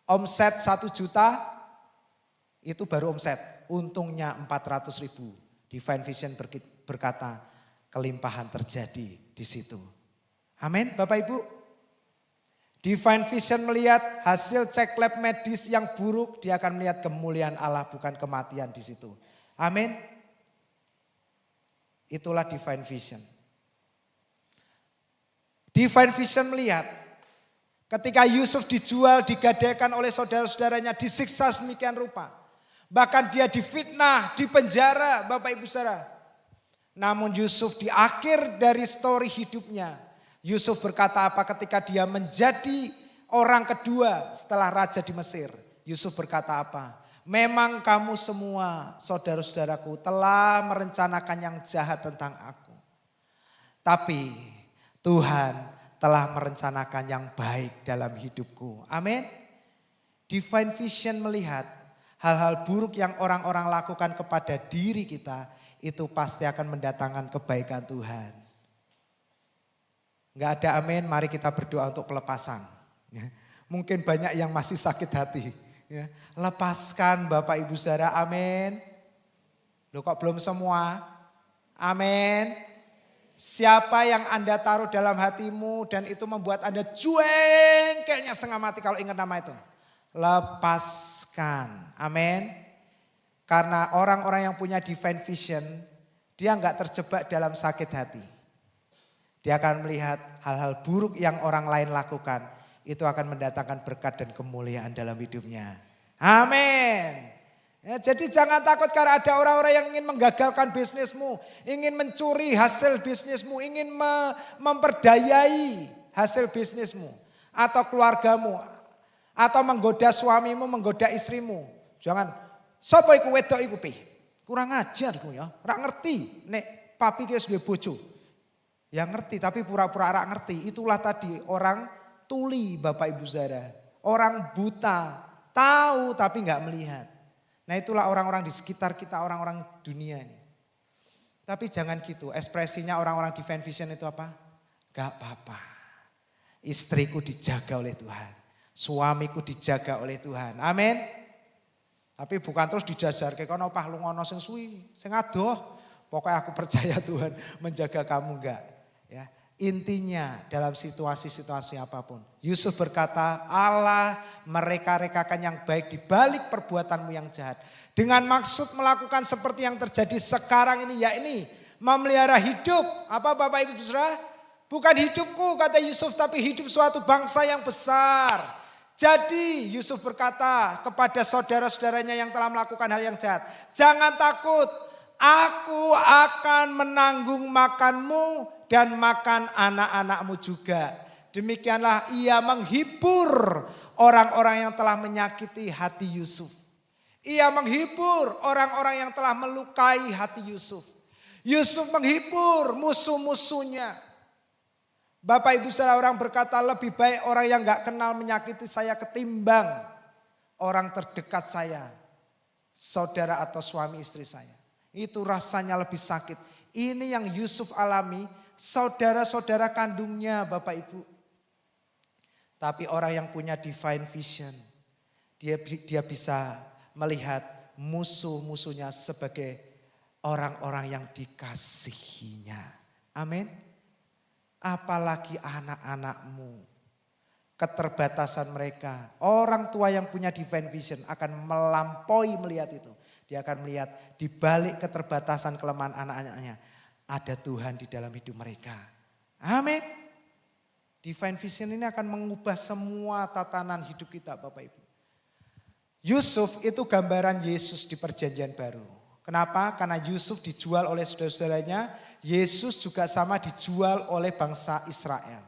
omset 1 juta, itu baru omset. Untungnya 400.000. Divine Vision berkata kelimpahan terjadi di situ. Amin Bapak Ibu. Divine Vision melihat hasil cek lab medis yang buruk, dia akan melihat kemuliaan Allah bukan kematian di situ. Amin. Itulah Divine Vision. Divine Vision melihat ketika Yusuf dijual, digadaikan oleh saudara-saudaranya, disiksa sedemikian rupa. Bahkan dia difitnah, dipenjara Bapak Ibu Saudara. Namun Yusuf di akhir dari story hidupnya, Yusuf berkata apa ketika dia menjadi orang kedua setelah raja di Mesir. Yusuf berkata apa? Memang kamu semua saudara-saudaraku telah merencanakan yang jahat tentang aku. Tapi Tuhan telah merencanakan yang baik dalam hidupku. Amin. Divine Vision melihat hal-hal buruk yang orang-orang lakukan kepada diri kita itu pasti akan mendatangkan kebaikan Tuhan. Enggak ada amin, mari kita berdoa untuk pelepasan. Mungkin banyak yang masih sakit hati. Lepaskan Bapak Ibu Saudara, amin. Loh kok belum semua? Amin. Siapa yang Anda taruh dalam hatimu dan itu membuat Anda jueng kayaknya setengah mati kalau ingat nama itu. Lepaskan. Amin. Karena orang-orang yang punya divine vision, dia enggak terjebak dalam sakit hati. Dia akan melihat hal-hal buruk yang orang lain lakukan. Itu akan mendatangkan berkat dan kemuliaan dalam hidupnya. Amin. Ya, jadi jangan takut karena ada orang-orang yang ingin menggagalkan bisnismu. Ingin mencuri hasil bisnismu. Ingin memperdayai hasil bisnismu. Atau keluargamu. Atau menggoda suamimu, menggoda istrimu. Jangan, sapa iku wedok iku pi. Kurang ajar iku ya. Ora ngerti nek papi ki wis duwe bojo. Ya ngerti tapi pura-pura ora ngerti. Itulah tadi orang tuli Bapak Ibu Saudara. Orang buta. Tahu tapi enggak melihat. Nah itulah orang-orang di sekitar kita, orang-orang dunia ini. Tapi jangan gitu, ekspresinya orang-orang divine vision itu apa? Gak apa-apa. Istriku dijaga oleh Tuhan. Suamiku dijaga oleh Tuhan. Amin. Tapi bukan terus dijajar kayak kono pah lungono sing suwi, sing adoh. Pokoknya aku percaya Tuhan menjaga kamu enggak. Ya. Intinya dalam situasi-situasi apapun. Yusuf berkata Allah mereka-rekakan yang baik di balik perbuatanmu yang jahat. Dengan maksud melakukan seperti yang terjadi sekarang ini. Ya ini memelihara hidup. Apa Bapak Ibu Saudara? Bukan hidupku kata Yusuf tapi hidup suatu bangsa yang besar. Jadi Yusuf berkata kepada saudara-saudaranya yang telah melakukan hal yang jahat. Jangan takut. Aku akan menanggung makanmu dan makan anak-anakmu juga. Demikianlah ia menghibur orang-orang yang telah menyakiti hati Yusuf. Ia menghibur orang-orang yang telah melukai hati Yusuf. Yusuf menghibur musuh-musuhnya. Bapak Ibu Saudara, orang berkata lebih baik orang yang gak kenal menyakiti saya ketimbang orang terdekat saya. Saudara atau suami istri saya. Itu rasanya lebih sakit. Ini yang Yusuf alami, saudara-saudara kandungnya Bapak Ibu. Tapi orang yang punya divine vision, dia bisa melihat musuh-musuhnya sebagai orang-orang yang dikasihinya. Amin. Apalagi anak-anakmu. keterbatasan mereka. Orang tua yang punya divine vision akan melampaui melihat itu. Dia akan melihat di balik keterbatasan kelemahan anak-anaknya. Ada Tuhan di dalam hidup mereka. Amin. Divine vision ini akan mengubah semua tatanan hidup kita Bapak Ibu. Yusuf itu gambaran Yesus di perjanjian baru. Kenapa? Karena Yusuf dijual oleh saudara-saudaranya. Yesus juga sama dijual oleh bangsa Israel.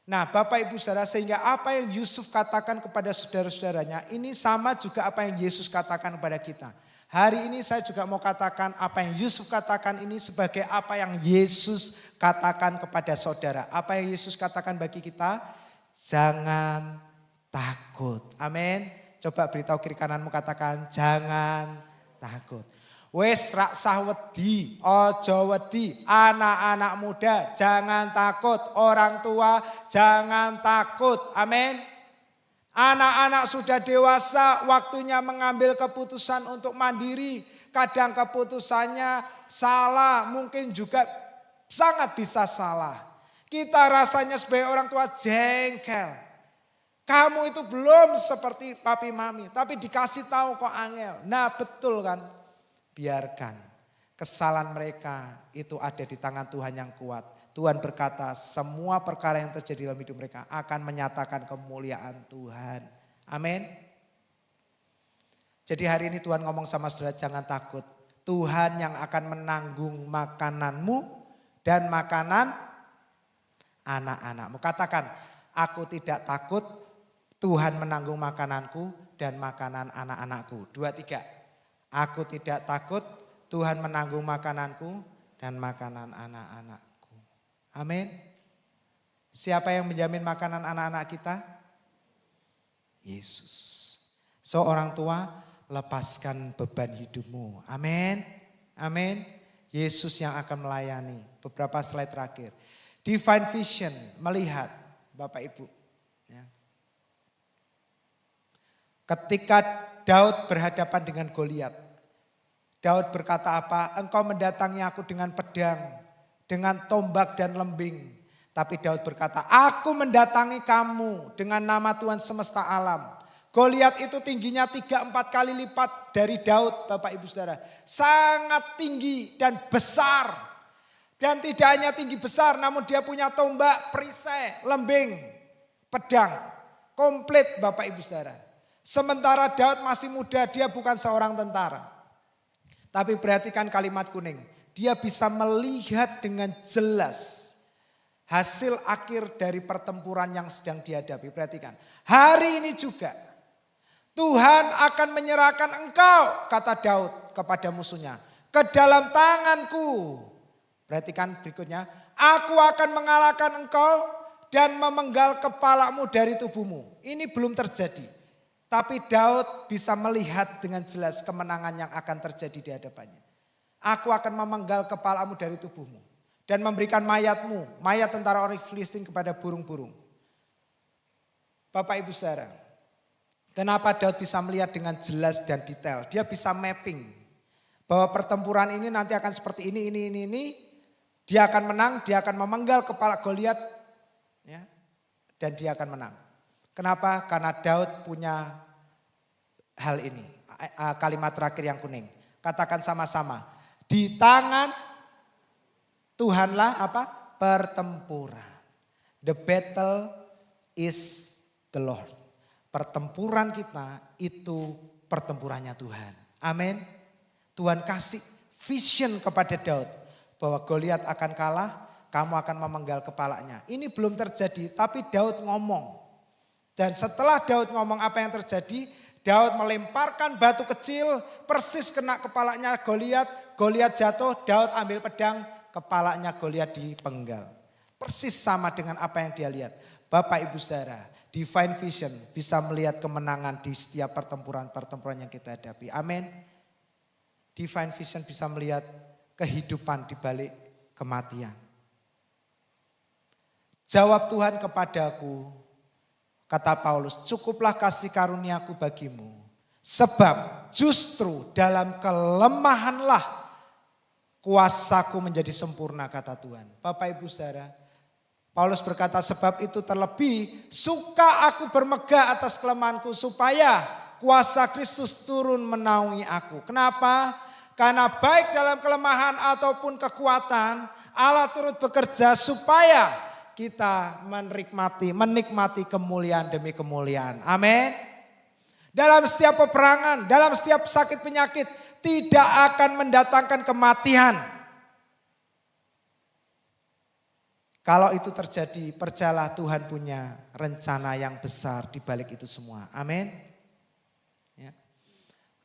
Nah Bapak Ibu Saudara, sehingga apa yang Yusuf katakan kepada saudara-saudaranya ini sama juga apa yang Yesus katakan kepada kita. Hari ini saya juga mau katakan apa yang Yusuf katakan ini sebagai apa yang Yesus katakan kepada saudara. Apa yang Yesus katakan bagi kita? Jangan takut. Amin. Coba beritahu kiri kananmu, katakan jangan takut. Wes rak sah wedi, ojo wedi, anak-anak muda jangan takut, orang tua jangan takut. Amin. Anak-anak sudah dewasa, waktunya mengambil keputusan untuk mandiri. Kadang keputusannya salah, mungkin juga sangat bisa salah. Kita rasanya sebagai orang tua jengkel. Kamu itu belum seperti papi mami, tapi dikasih tahu kok angel. Nah betul kan, biarkan kesalahan mereka itu ada di tangan Tuhan yang kuat. Tuhan berkata semua perkara yang terjadi dalam hidup mereka akan menyatakan kemuliaan Tuhan. Amin. Jadi hari ini Tuhan ngomong sama saudara, jangan takut. Tuhan yang akan menanggung makananmu dan makanan anak-anakmu. Katakan, aku tidak takut, Tuhan menanggung makananku dan makanan anak-anakku. 2, 3. Aku tidak takut, Tuhan menanggung makananku dan makanan anak-anakku. Amin. Siapa yang menjamin makanan anak-anak kita? Yesus. So orang tua, lepaskan beban hidupmu. Amin. Amin. Yesus yang akan melayani. Beberapa slide terakhir. Divine vision, melihat Bapak Ibu. Ya. Ketika Daud berhadapan dengan Goliat, Daud berkata apa? Engkau mendatangi aku dengan pedang, dengan tombak dan lembing. Tapi Daud berkata, aku mendatangi kamu dengan nama Tuhan semesta alam. Goliat itu tingginya 3-4 kali lipat dari Daud, Bapak Ibu Saudara. Sangat tinggi dan besar. Dan tidak hanya tinggi besar, namun dia punya tombak, perisai, lembing, pedang. Komplit Bapak Ibu Saudara. Sementara Daud masih muda, dia bukan seorang tentara. Tapi perhatikan kalimat kuning. Dia bisa melihat dengan jelas hasil akhir dari pertempuran yang sedang dihadapi. Perhatikan, hari ini juga Tuhan akan menyerahkan engkau, kata Daud kepada musuhnya, ke dalam tanganku. Perhatikan berikutnya, aku akan mengalahkan engkau dan memenggal kepalamu dari tubuhmu. Ini belum terjadi, tapi Daud bisa melihat dengan jelas kemenangan yang akan terjadi di hadapannya. Aku akan memenggal kepalamu dari tubuhmu dan memberikan mayatmu, mayat tentara orang Filistin kepada burung-burung. Bapak Ibu Saudara, kenapa Daud bisa melihat dengan jelas dan detail? Dia bisa mapping bahwa pertempuran ini nanti akan seperti ini. Dia akan menang, dia akan memenggal kepala Goliat, ya, dan dia akan menang. Kenapa? Karena Daud punya hal ini. Kalimat terakhir yang kuning. Katakan sama-sama. Di tangan Tuhanlah apa? Pertempuran. The battle is the Lord. Pertempuran kita itu pertempurannya Tuhan. Amin. Tuhan kasih vision kepada Daud bahwa Goliat akan kalah, kamu akan memenggal kepalanya. Ini belum terjadi, tapi Daud ngomong. Dan setelah Daud ngomong apa yang terjadi, Daud melemparkan batu kecil, persis kena kepalanya Goliat. Goliat jatuh, Daud ambil pedang, kepalanya Goliat dipenggal. Persis sama dengan apa yang dia lihat. Bapak Ibu Saudara, divine vision bisa melihat kemenangan di setiap pertempuran-pertempuran yang kita hadapi. Amin. Divine vision bisa melihat kehidupan di balik kematian. Jawab Tuhan kepadaku, kata Paulus, cukuplah kasih karuniaku bagimu. Sebab justru dalam kelemahanlah kuasaku menjadi sempurna, kata Tuhan. Bapak Ibu Saudara, Paulus berkata, sebab itu terlebih suka aku bermegah atas kelemahanku supaya kuasa Kristus turun menaungi aku. Kenapa? Karena baik dalam kelemahan ataupun kekuatan Allah turut bekerja supaya kita menikmati kemuliaan demi kemuliaan. Amin. Dalam setiap peperangan, dalam setiap sakit penyakit tidak akan mendatangkan kematian. Kalau itu terjadi, percayalah Tuhan punya rencana yang besar di balik itu semua. Amin. Ya.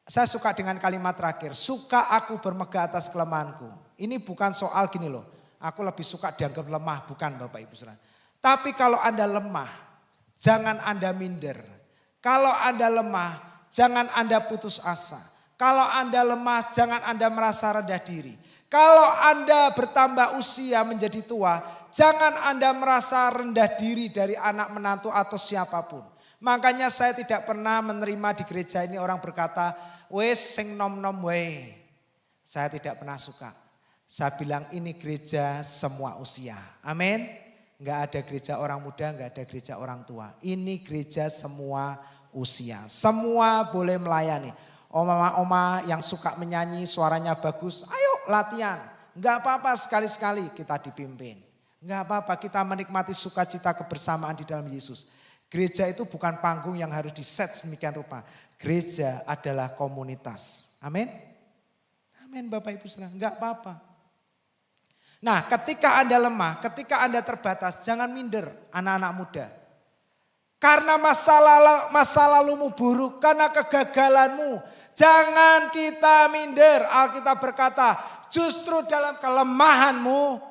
Saya suka dengan kalimat terakhir, suka aku bermegah atas kelemahanku. Ini bukan soal gini loh, aku lebih suka dianggap lemah, bukan Bapak Ibu Saudara. Tapi kalau Anda lemah, jangan Anda minder. Kalau Anda lemah, jangan Anda putus asa. Kalau Anda lemah, jangan Anda merasa rendah diri. Kalau Anda bertambah usia menjadi tua, jangan Anda merasa rendah diri dari anak menantu atau siapapun. Makanya saya tidak pernah menerima di gereja ini orang berkata, wes sing nom-nom we. Saya tidak pernah suka. Saya bilang ini gereja semua usia. Amin. Enggak ada gereja orang muda, enggak ada gereja orang tua. Ini gereja semua usia. Semua boleh melayani. Oma-oma yang suka menyanyi suaranya bagus, ayo latihan. Enggak apa-apa sekali-sekali kita dipimpin. Enggak apa-apa kita menikmati sukacita kebersamaan di dalam Yesus. Gereja itu bukan panggung yang harus diset sedemikian rupa. Gereja adalah komunitas. Amin. Amin Bapak Ibu Saudara, enggak apa-apa. Nah ketika Anda lemah, ketika Anda terbatas, jangan minder anak-anak muda. Karena masa lalumu buruk, karena kegagalanmu, jangan kita minder. Alkitab berkata, justru dalam kelemahanmu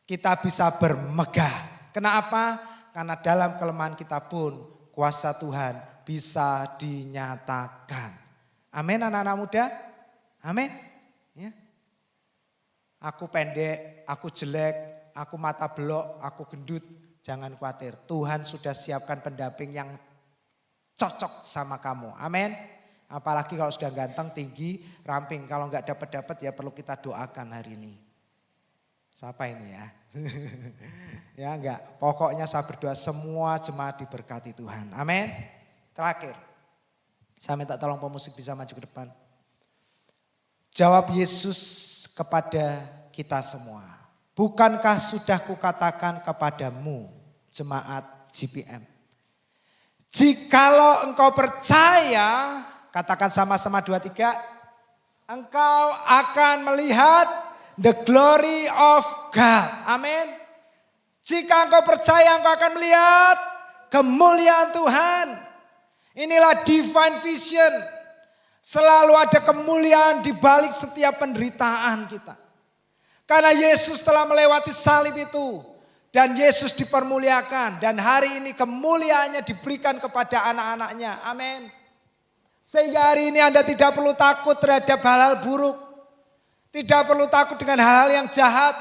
kita bisa bermegah. Kenapa? Karena dalam kelemahan kita pun kuasa Tuhan bisa dinyatakan. Amin anak-anak muda. Amin. Ya. Aku pendek, aku jelek, aku mata belok, aku gendut. Jangan khawatir, Tuhan sudah siapkan pendamping yang cocok sama kamu. Amin. Apalagi kalau sudah ganteng, tinggi, ramping. Kalau enggak dapat-dapat ya perlu kita doakan hari ini. Siapa ini ya? Ya enggak, pokoknya saya berdoa semua jemaat diberkati Tuhan. Amin. Terakhir, saya minta tolong pemusik bisa maju ke depan. Jawab Yesus kepada kita semua. Bukankah sudah kukatakan kepadamu, jemaat GPM. Jikalau engkau percaya, katakan sama-sama 2, 3. Engkau akan melihat the glory of God. Amin. Jika engkau percaya, engkau akan melihat kemuliaan Tuhan. Inilah divine vision. Selalu ada kemuliaan di balik setiap penderitaan kita. Karena Yesus telah melewati salib itu. Dan Yesus dipermuliakan. Dan hari ini kemuliaannya diberikan kepada anak-anaknya. Amin. Sehingga hari ini Anda tidak perlu takut terhadap hal-hal buruk. Tidak perlu takut dengan hal-hal yang jahat.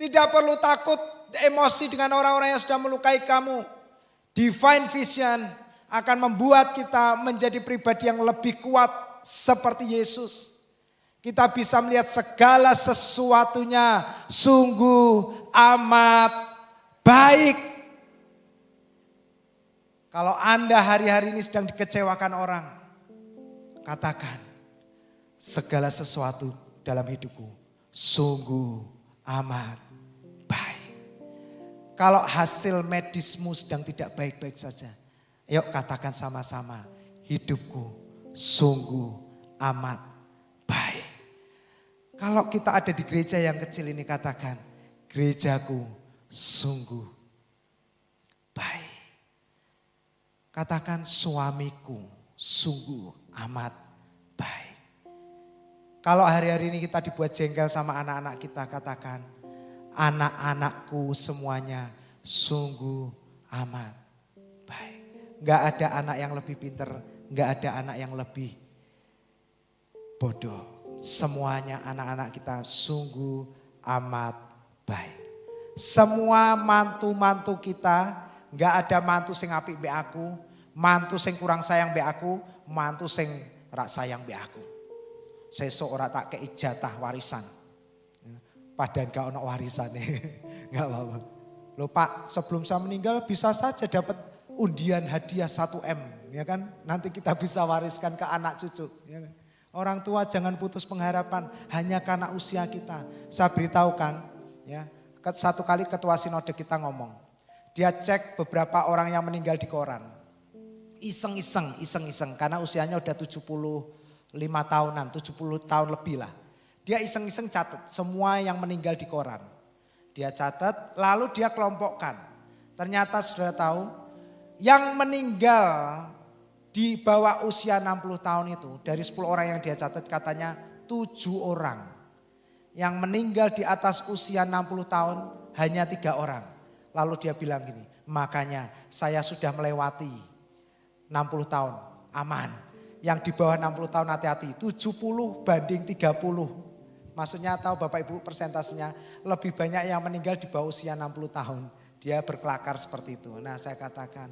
Tidak perlu takut emosi dengan orang-orang yang sudah melukai kamu. Divine vision akan membuat kita menjadi pribadi yang lebih kuat seperti Yesus. Kita bisa melihat segala sesuatunya sungguh amat baik. Kalau Anda hari-hari ini sedang dikecewakan orang, katakan segala sesuatu dalam hidupku sungguh amat baik. Kalau hasil medismu sedang tidak baik-baik saja, yuk katakan sama-sama, hidupku sungguh amat baik. Kalau kita ada di gereja yang kecil ini, katakan, gerejaku sungguh baik. Katakan, suamiku sungguh amat baik. Kalau hari-hari ini kita dibuat jengkel sama anak-anak kita, katakan, anak-anakku semuanya sungguh amat baik. Enggak ada anak yang lebih pinter, enggak ada anak yang lebih bodoh. Semuanya anak-anak kita sungguh amat baik. Semua mantu-mantu kita, enggak ada mantu sing apik mbek aku, mantu sing kurang sayang mbek aku, mantu sing rak sayang mbek aku. Sesuk ora tak kei jatah warisan. Padahal gak ono warisane. Enggak apa-apa. Loh Pak, sebelum saya meninggal bisa saja dapat undian hadiah 1M, ya kan? Nanti kita bisa wariskan ke anak cucu. Ya kan? Orang tua jangan putus pengharapan hanya karena usia kita. Saya beritahukan, ya, satu kali ketua sinode kita ngomong, dia cek beberapa orang yang meninggal di koran. Iseng-iseng, karena usianya udah 75 tahunan, 70 tahun lebih lah. Dia iseng-iseng catat semua yang meninggal di koran. Dia catat, lalu dia kelompokkan. Ternyata sudah tahu, yang meninggal di bawah usia 60 tahun itu, dari 10 orang yang dia catat katanya 7 orang. Yang meninggal di atas usia 60 tahun hanya 3 orang. Lalu dia bilang gini, makanya saya sudah melewati 60 tahun, aman. Yang di bawah 60 tahun hati-hati, 70 banding 30. Maksudnya tahu Bapak Ibu persentasenya lebih banyak yang meninggal di bawah usia 60 tahun. Dia berkelakar seperti itu. Nah saya katakan,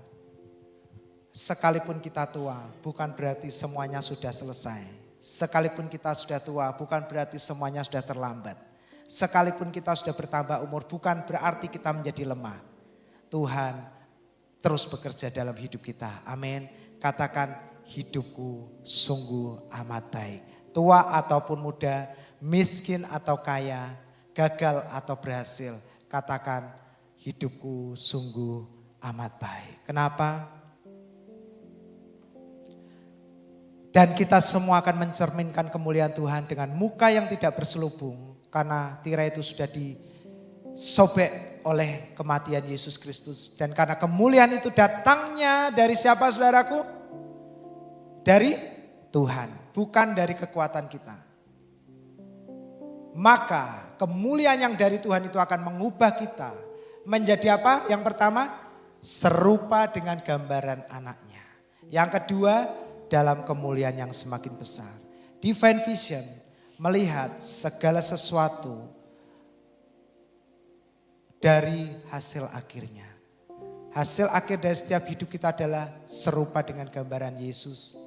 sekalipun kita tua bukan berarti semuanya sudah selesai. Sekalipun kita sudah tua bukan berarti semuanya sudah terlambat. Sekalipun kita sudah bertambah umur bukan berarti kita menjadi lemah. Tuhan terus bekerja dalam hidup kita. Amin. Katakan, hidupku sungguh amat baik. Tua ataupun muda, miskin atau kaya, gagal atau berhasil. Katakan, hidupku sungguh amat baik. Kenapa? Dan kita semua akan mencerminkan kemuliaan Tuhan dengan muka yang tidak berselubung. Karena tirai itu sudah disobek oleh kematian Yesus Kristus. Dan karena kemuliaan itu datangnya dari siapa saudaraku? Dari Tuhan. Bukan dari kekuatan kita. Maka kemuliaan yang dari Tuhan itu akan mengubah kita. Menjadi apa? Yang pertama, serupa dengan gambaran anaknya. Yang kedua, dalam kemuliaan yang semakin besar. Divine vision, melihat segala sesuatu dari hasil akhirnya. Hasil akhir dari setiap hidup kita adalah serupa dengan gambaran Yesus.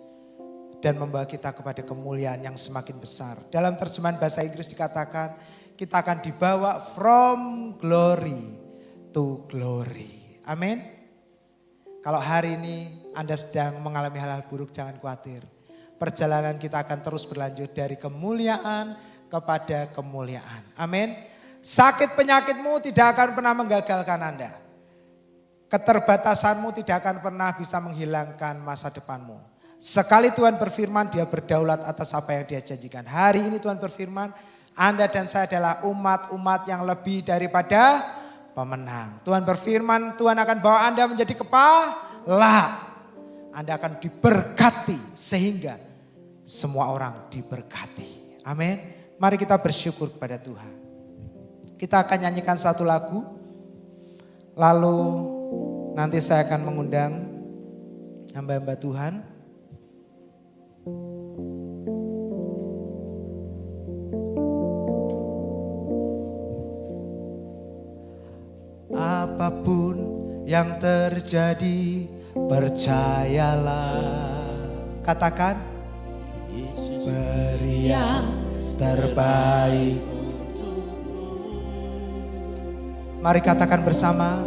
Dan membawa kita kepada kemuliaan yang semakin besar. Dalam terjemahan bahasa Inggris dikatakan kita akan dibawa from glory to glory. Amin. Kalau hari ini Anda sedang mengalami hal-hal buruk, jangan khawatir. Perjalanan kita akan terus berlanjut dari kemuliaan kepada kemuliaan. Amin. Sakit penyakitmu tidak akan pernah menggagalkan Anda. Keterbatasanmu tidak akan pernah bisa menghilangkan masa depanmu. Sekali Tuhan berfirman, dia berdaulat atas apa yang dia janjikan. Hari ini Tuhan berfirman, Anda dan saya adalah umat-umat yang lebih daripada pemenang. Tuhan berfirman, Tuhan akan bawa Anda menjadi kepala. Anda akan diberkati sehingga semua orang diberkati. Amin. Mari kita bersyukur kepada Tuhan. Kita akan nyanyikan satu lagu. Lalu nanti saya akan mengundang hamba-hamba Tuhan. Apapun yang terjadi, percayalah. Katakan, beri yang terbaik. Mari katakan bersama,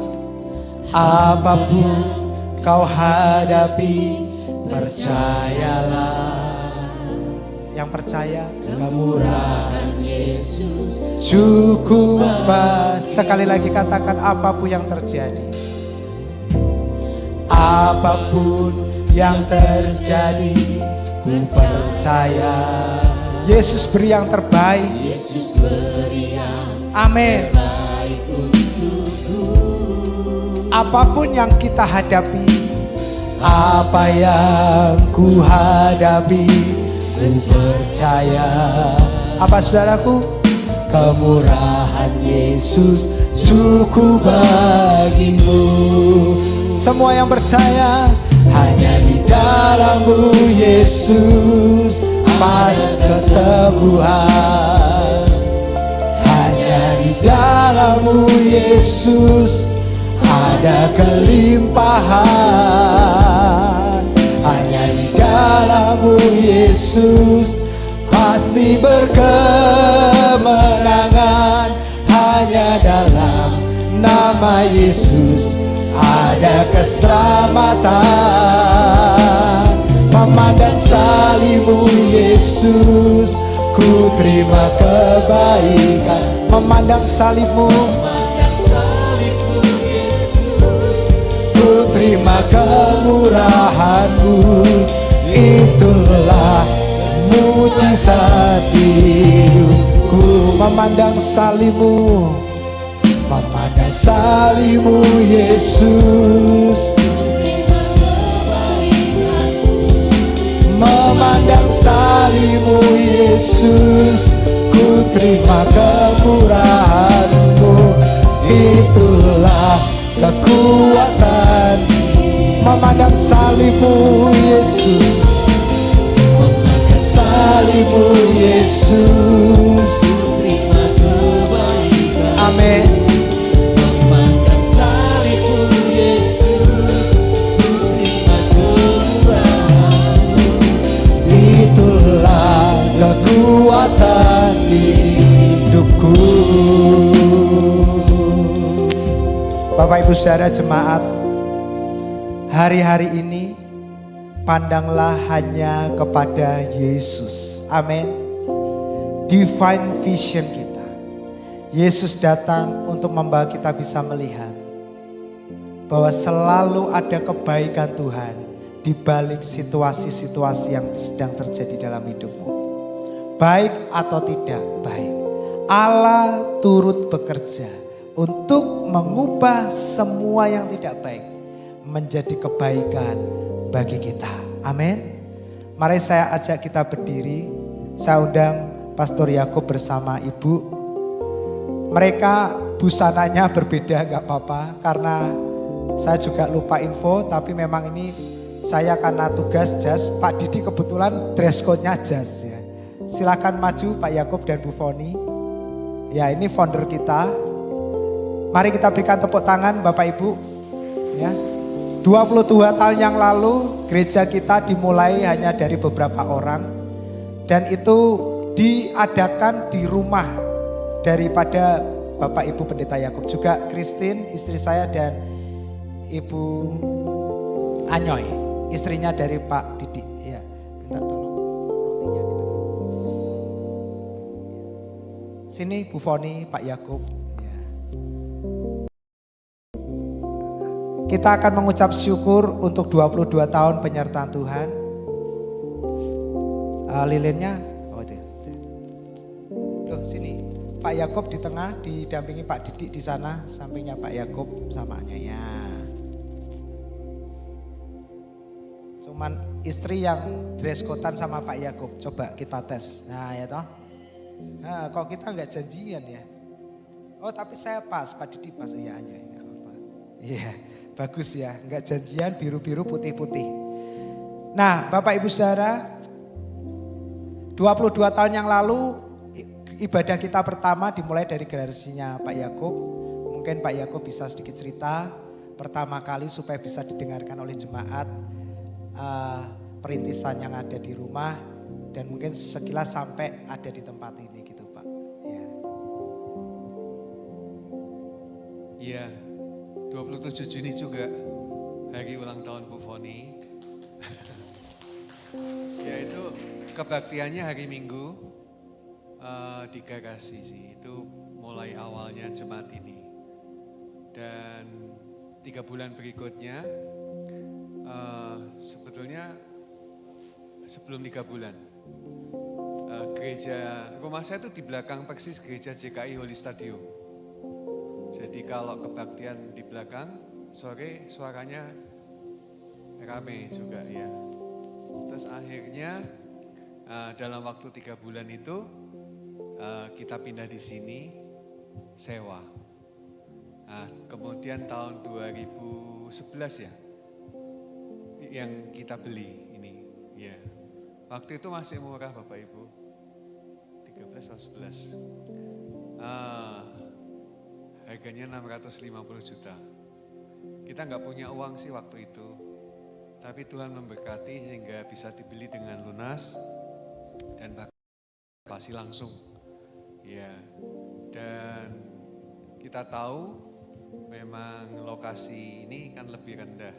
apapun kau hadapi, percayalah. Yang percaya, kemurahan Yesus cukup. Sekali lagi katakan, apapun yang terjadi. Apapun yang terjadi, percaya. Yesus beri yang terbaik. Yesus beri yang amin. Terbaik untukku. Apapun yang kita hadapi, apa yang ku hadapi, ku percaya. Apa saudaraku? Kemurahan Yesus cukup bagimu. Semua yang percaya, hanya di dalam-Mu Yesus ada kesembuhan. Hanya di dalam-Mu Yesus ada kelimpahan. Hanya di dalam-Mu Yesus pasti berkemenangan. Hanya dalam nama Yesus ada keselamatan. Memandang salibmu Yesus, ku terima kebaikan. Memandang salibmu Yesus, ku terima kemurahanmu. Itulah mujizat hidupku. Memandang salibmu, memandang salibmu Yesus, memandang salibmu Yesus, ku terima kemurahanmu. Itulah kekuatan. Memandang salibmu Yesus, memandang salibmu Yesus, ku terima kebaikan. Amin. Memandang salibmu Yesus, ku terima kemurahanmu. Itulah kekuatan hidupku. Bapak Ibu saudara jemaat, hari-hari ini pandanglah hanya kepada Yesus. Amin. Divine vision kita. Yesus datang untuk membawa kita bisa melihat bahwa selalu ada kebaikan Tuhan di balik situasi-situasi yang sedang terjadi dalam hidupmu. Baik atau tidak baik, Allah turut bekerja untuk mengubah semua yang tidak baik menjadi kebaikan bagi kita. Amin. Mari saya ajak kita berdiri. Saya undang Pastor Yakub bersama Ibu. Mereka busananya berbeda, gak apa-apa, karena saya juga lupa info, tapi memang ini saya karena tugas jas. Pak Didi kebetulan dress code-nya jas ya. Silakan maju Pak Yakub dan Bu Foni. Ya, ini founder kita. Mari kita berikan tepuk tangan Bapak Ibu. Ya. 22 tahun yang lalu gereja kita dimulai hanya dari beberapa orang. Dan itu diadakan di rumah daripada Bapak Ibu Pendeta Yakub. Juga Christine, istri saya, dan Ibu Anyoy, istrinya dari Pak Didi. Ya, minta tolong rotinya gitu. Sini Bu Foni, Pak Yakub. Ya. Kita akan mengucap syukur untuk 22 tahun penyertaan Tuhan. Lilinnya, oh itu. Loh sini, Pak Yakub di tengah, didampingi Pak Didi di sana, sampingnya Pak Yakub sama Anyoya. Cuman istri yang dress code-an sama Pak Yakub, coba kita tes. Nah ya toh. Nah, kok kita nggak janjian ya? Oh tapi saya pas, Pak Didi pas, ya Anyoy, nggak apa-apa. Iya, bagus ya, nggak janjian biru-biru putih-putih. Nah Bapak Ibu saudara, 22 tahun yang lalu ibadah kita pertama dimulai dari generasinya Pak Yakub. Mungkin Pak Yakub bisa sedikit cerita pertama kali supaya bisa didengarkan oleh jemaat perintisan yang ada di rumah dan mungkin sekilas sampai ada di tempat ini gitu Pak. Ya. Iya, 27 Juni juga hari ulang tahun Bu Foni. Ya itu kebaktiannya hari Minggu di Garasi sih, itu mulai awalnya jemaat ini. Dan 3 bulan berikutnya sebetulnya sebelum 3 bulan gereja rumah saya itu di belakang persis gereja JKI Holy Stadium. Jadi kalau kebaktian di belakang sore suaranya rame juga ya. Terus akhirnya dalam waktu 3 bulan itu kita pindah di sini sewa. Nah, kemudian tahun 2011 ya yang kita beli ini. Ya. Waktu itu masih murah Bapak Ibu. 13 atau 11. Harganya 650 juta. Kita nggak punya uang sih waktu itu. Tapi Tuhan memberkati sehingga bisa dibeli dengan lunas dan kasih langsung. Ya. Dan kita tahu memang lokasi ini kan lebih rendah.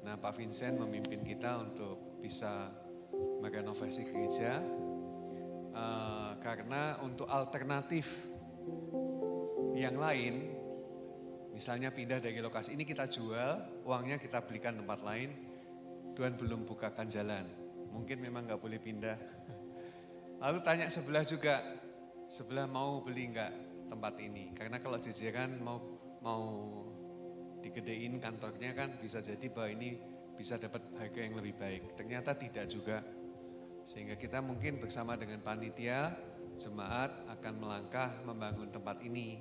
Nah, Pak Vincent memimpin kita untuk bisa merenovasi gereja karena untuk alternatif yang lain, misalnya pindah dari lokasi ini kita jual, uangnya kita belikan tempat lain, Tuhan belum bukakan jalan. Mungkin memang nggak boleh pindah. Lalu tanya sebelah juga, sebelah mau beli nggak tempat ini? Karena kalau jejeran mau digedein kantornya kan bisa jadi bahwa ini bisa dapat harga yang lebih baik. Ternyata tidak juga. Sehingga kita mungkin bersama dengan panitia, jemaat akan melangkah membangun tempat ini.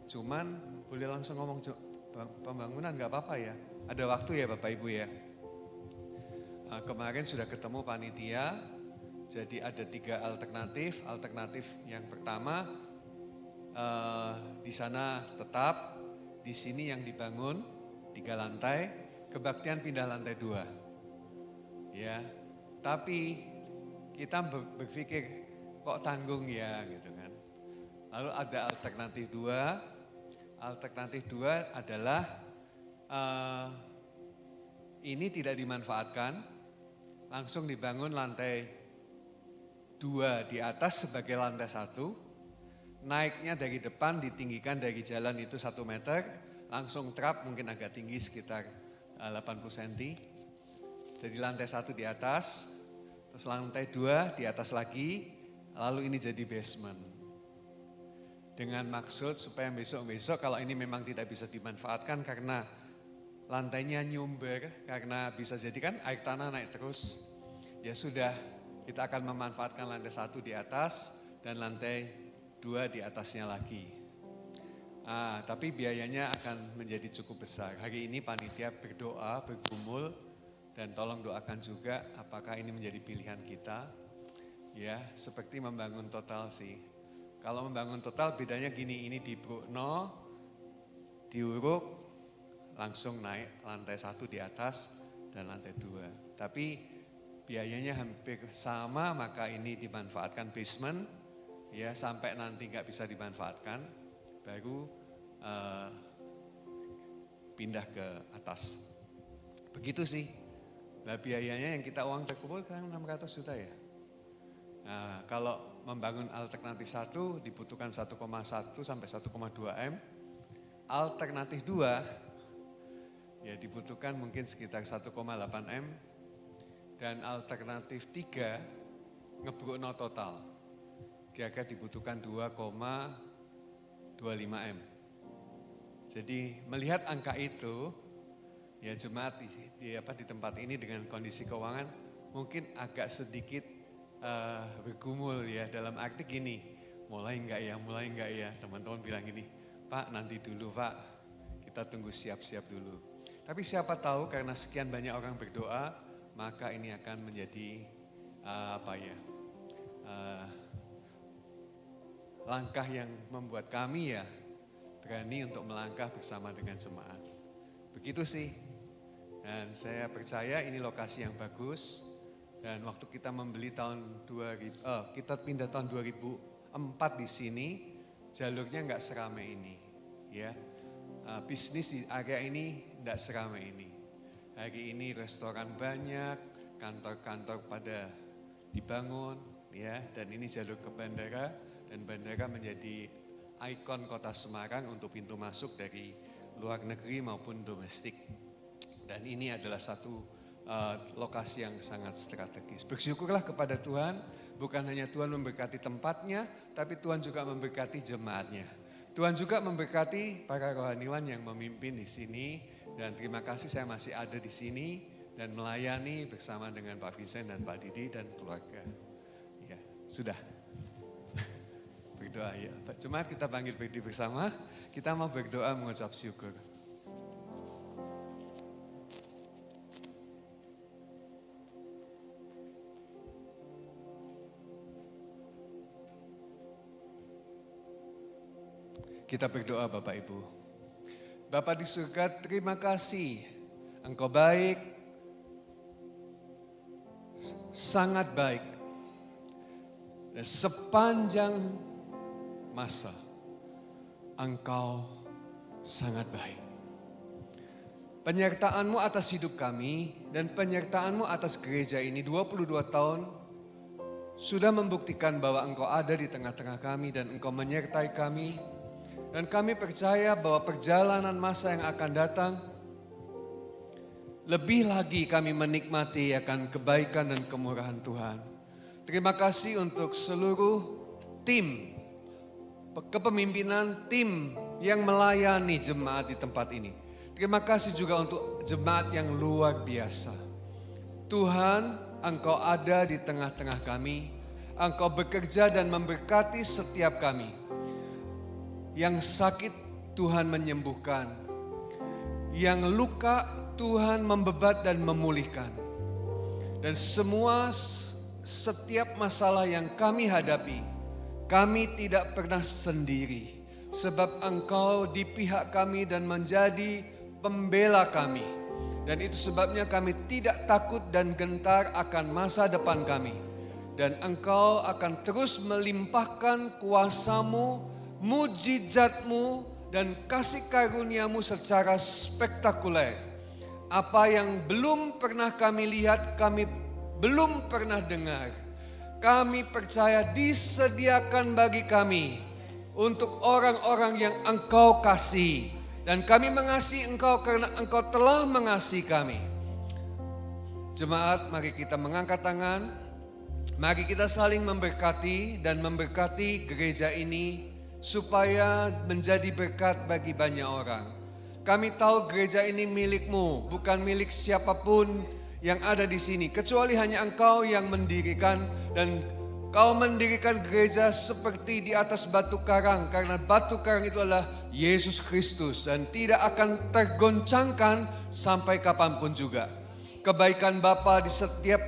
Cuman boleh langsung ngomong pembangunan nggak apa-apa ya? Ada waktu ya Bapak Ibu ya? Kemarin sudah ketemu panitia, jadi ada 3 alternatif. Alternatif yang pertama, di sana tetap, di sini yang dibangun 3 lantai, kebaktian pindah lantai 2. Ya, tapi kita berpikir kok tanggung ya gitu kan. Lalu ada alternatif 2. Alternatif 2 adalah ini tidak dimanfaatkan, langsung dibangun lantai 2 di atas sebagai lantai 1, naiknya dari depan ditinggikan dari jalan itu 1 meter, langsung trap mungkin agak tinggi sekitar 80 cm. Jadi lantai 1 di atas, terus lantai 2 di atas lagi, lalu ini jadi basement. Dengan maksud supaya besok-besok kalau ini memang tidak bisa dimanfaatkan karena lantainya nyumber, karena bisa jadi kan air tanah naik terus, ya sudah kita akan memanfaatkan lantai 1 di atas dan lantai 2 di atasnya lagi. Tapi biayanya akan menjadi cukup besar. Hari ini panitia berdoa, bergumul, dan tolong doakan juga apakah ini menjadi pilihan kita. Ya, seperti membangun total sih. Kalau membangun total bedanya gini, ini di Brukno, diuruk, langsung naik lantai 1 di atas dan lantai 2. Tapi biayanya hampir sama, maka ini dimanfaatkan basement, ya sampai nanti nggak bisa dimanfaatkan, baru pindah ke atas. Begitu sih. Nah, biayanya yang kita uang terkumpul kan 600 juta ya. Nah, kalau membangun alternatif 1 dibutuhkan 1,1 sampai 1,2 M. Alternatif 2 ya dibutuhkan mungkin sekitar 1,8 M. Dan alternatif 3 ngebrukno total. Kira-kira dibutuhkan 2,25 M. Jadi melihat angka itu, ya jemaat di tempat ini dengan kondisi keuangan mungkin agak sedikit bergumul ya, dalam arti gini, mulai enggak ya, teman-teman bilang gini, Pak nanti dulu Pak, kita tunggu siap-siap dulu. Tapi siapa tahu karena sekian banyak orang berdoa, maka ini akan menjadi langkah yang membuat kami ya berani untuk melangkah bersama dengan jemaat. Begitu sih. Dan saya percaya ini lokasi yang bagus. Dan waktu kita membeli kita pindah tahun 2004 di sini, jalurnya nggak seramai ini, ya. Bisnis di area ini nggak seramai ini. Hari ini restoran banyak, kantor-kantor pada dibangun, ya. Dan ini jalur ke bandara, dan bandara menjadi ikon kota Semarang untuk pintu masuk dari luar negeri maupun domestik. Dan ini adalah satu lokasi yang sangat strategis. Bersyukurlah kepada Tuhan, bukan hanya Tuhan memberkati tempatnya, tapi Tuhan juga memberkati jemaatnya. Tuhan juga memberkati para rohaniwan yang memimpin di sini. Dan terima kasih saya masih ada di sini dan melayani bersama dengan Pak Vincent dan Pak Didi dan keluarga. Ya, sudah. Berdoa ya. Jemaat kita panggil berdiri bersama, kita mau berdoa mengucap syukur. Kita berdoa Bapak Ibu. Bapa di surga, terima kasih. Engkau baik, sangat baik. Dan sepanjang masa Engkau sangat baik. Penyertaan-Mu atas hidup kami dan penyertaan-Mu atas gereja ini 22 tahun sudah membuktikan bahwa Engkau ada di tengah-tengah kami dan Engkau menyertai kami. Dan kami percaya bahwa perjalanan masa yang akan datang, lebih lagi kami menikmati akan kebaikan dan kemurahan Tuhan. Terima kasih untuk seluruh tim, kepemimpinan tim yang melayani jemaat di tempat ini. Terima kasih juga untuk jemaat yang luar biasa. Tuhan, Engkau ada di tengah-tengah kami. Engkau bekerja dan memberkati setiap kami. Yang sakit Tuhan menyembuhkan. Yang luka Tuhan membebat dan memulihkan. Dan setiap masalah yang kami hadapi, kami tidak pernah sendiri. Sebab Engkau di pihak kami dan menjadi pembela kami. Dan itu sebabnya kami tidak takut dan gentar akan masa depan kami. Dan Engkau akan terus melimpahkan kuasa-Mu, mujizat-Mu, dan kasih karunia-Mu secara spektakuler. Apa yang belum pernah kami lihat, kami belum pernah dengar. Kami percaya disediakan bagi kami untuk orang-orang yang Engkau kasih. Dan kami mengasihi Engkau karena Engkau telah mengasihi kami. Jemaat, mari kita mengangkat tangan. Mari kita saling memberkati dan memberkati gereja ini supaya menjadi berkat bagi banyak orang. Kami tahu gereja ini milik-Mu, bukan milik siapapun yang ada di sini. Kecuali hanya Engkau yang mendirikan dan Kau mendirikan gereja seperti di atas batu karang. Karena batu karang itu adalah Yesus Kristus. Dan tidak akan tergoncangkan sampai kapanpun juga. Kebaikan Bapa di setiap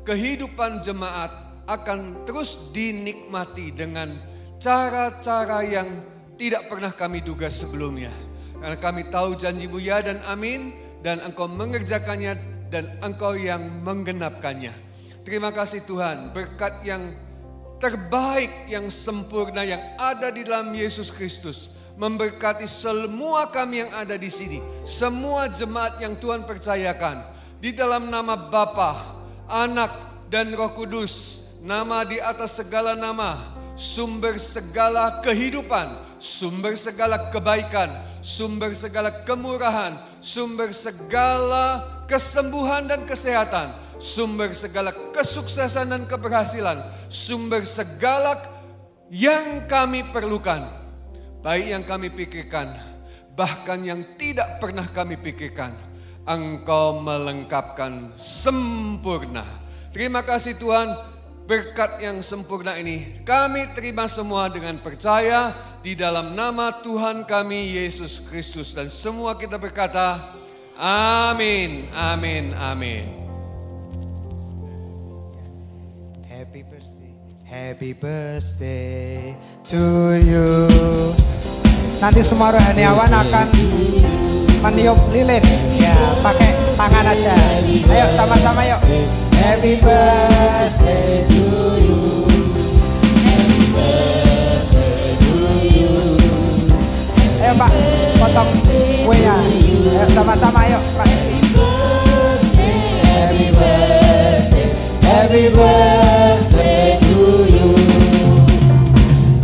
kehidupan jemaat akan terus dinikmati dengan cara-cara yang tidak pernah kami duga sebelumnya. Karena kami tahu janji-Mu ya dan amin. Dan Engkau mengerjakannya dan Engkau yang menggenapkannya. Terima kasih Tuhan, berkat yang terbaik, yang sempurna yang ada di dalam Yesus Kristus memberkati semua kami yang ada di sini, semua jemaat yang Tuhan percayakan di dalam nama Bapa, Anak dan Roh Kudus, nama di atas segala nama, sumber segala kehidupan, sumber segala kebaikan, sumber segala kemurahan, sumber segala kesembuhan dan kesehatan, sumber segala kesuksesan dan keberhasilan, sumber segala yang kami perlukan, baik yang kami pikirkan, bahkan yang tidak pernah kami pikirkan, Engkau melengkapkan sempurna. Terima kasih Tuhan, berkat yang sempurna ini kami terima semua dengan percaya di dalam nama Tuhan kami Yesus Kristus. Dan semua kita berkata, amin, amin, amin. Happy birthday to you. Nanti semua rohaniawan akan meniup lilin. Ya, pakai tangan aja. Ayo sama-sama yuk. Happy birthday to you. Happy birthday to you. Ayo Pak, potong kuenya. Ayo sama-sama yuk Pak. Happy birthday. Happy birthday to you.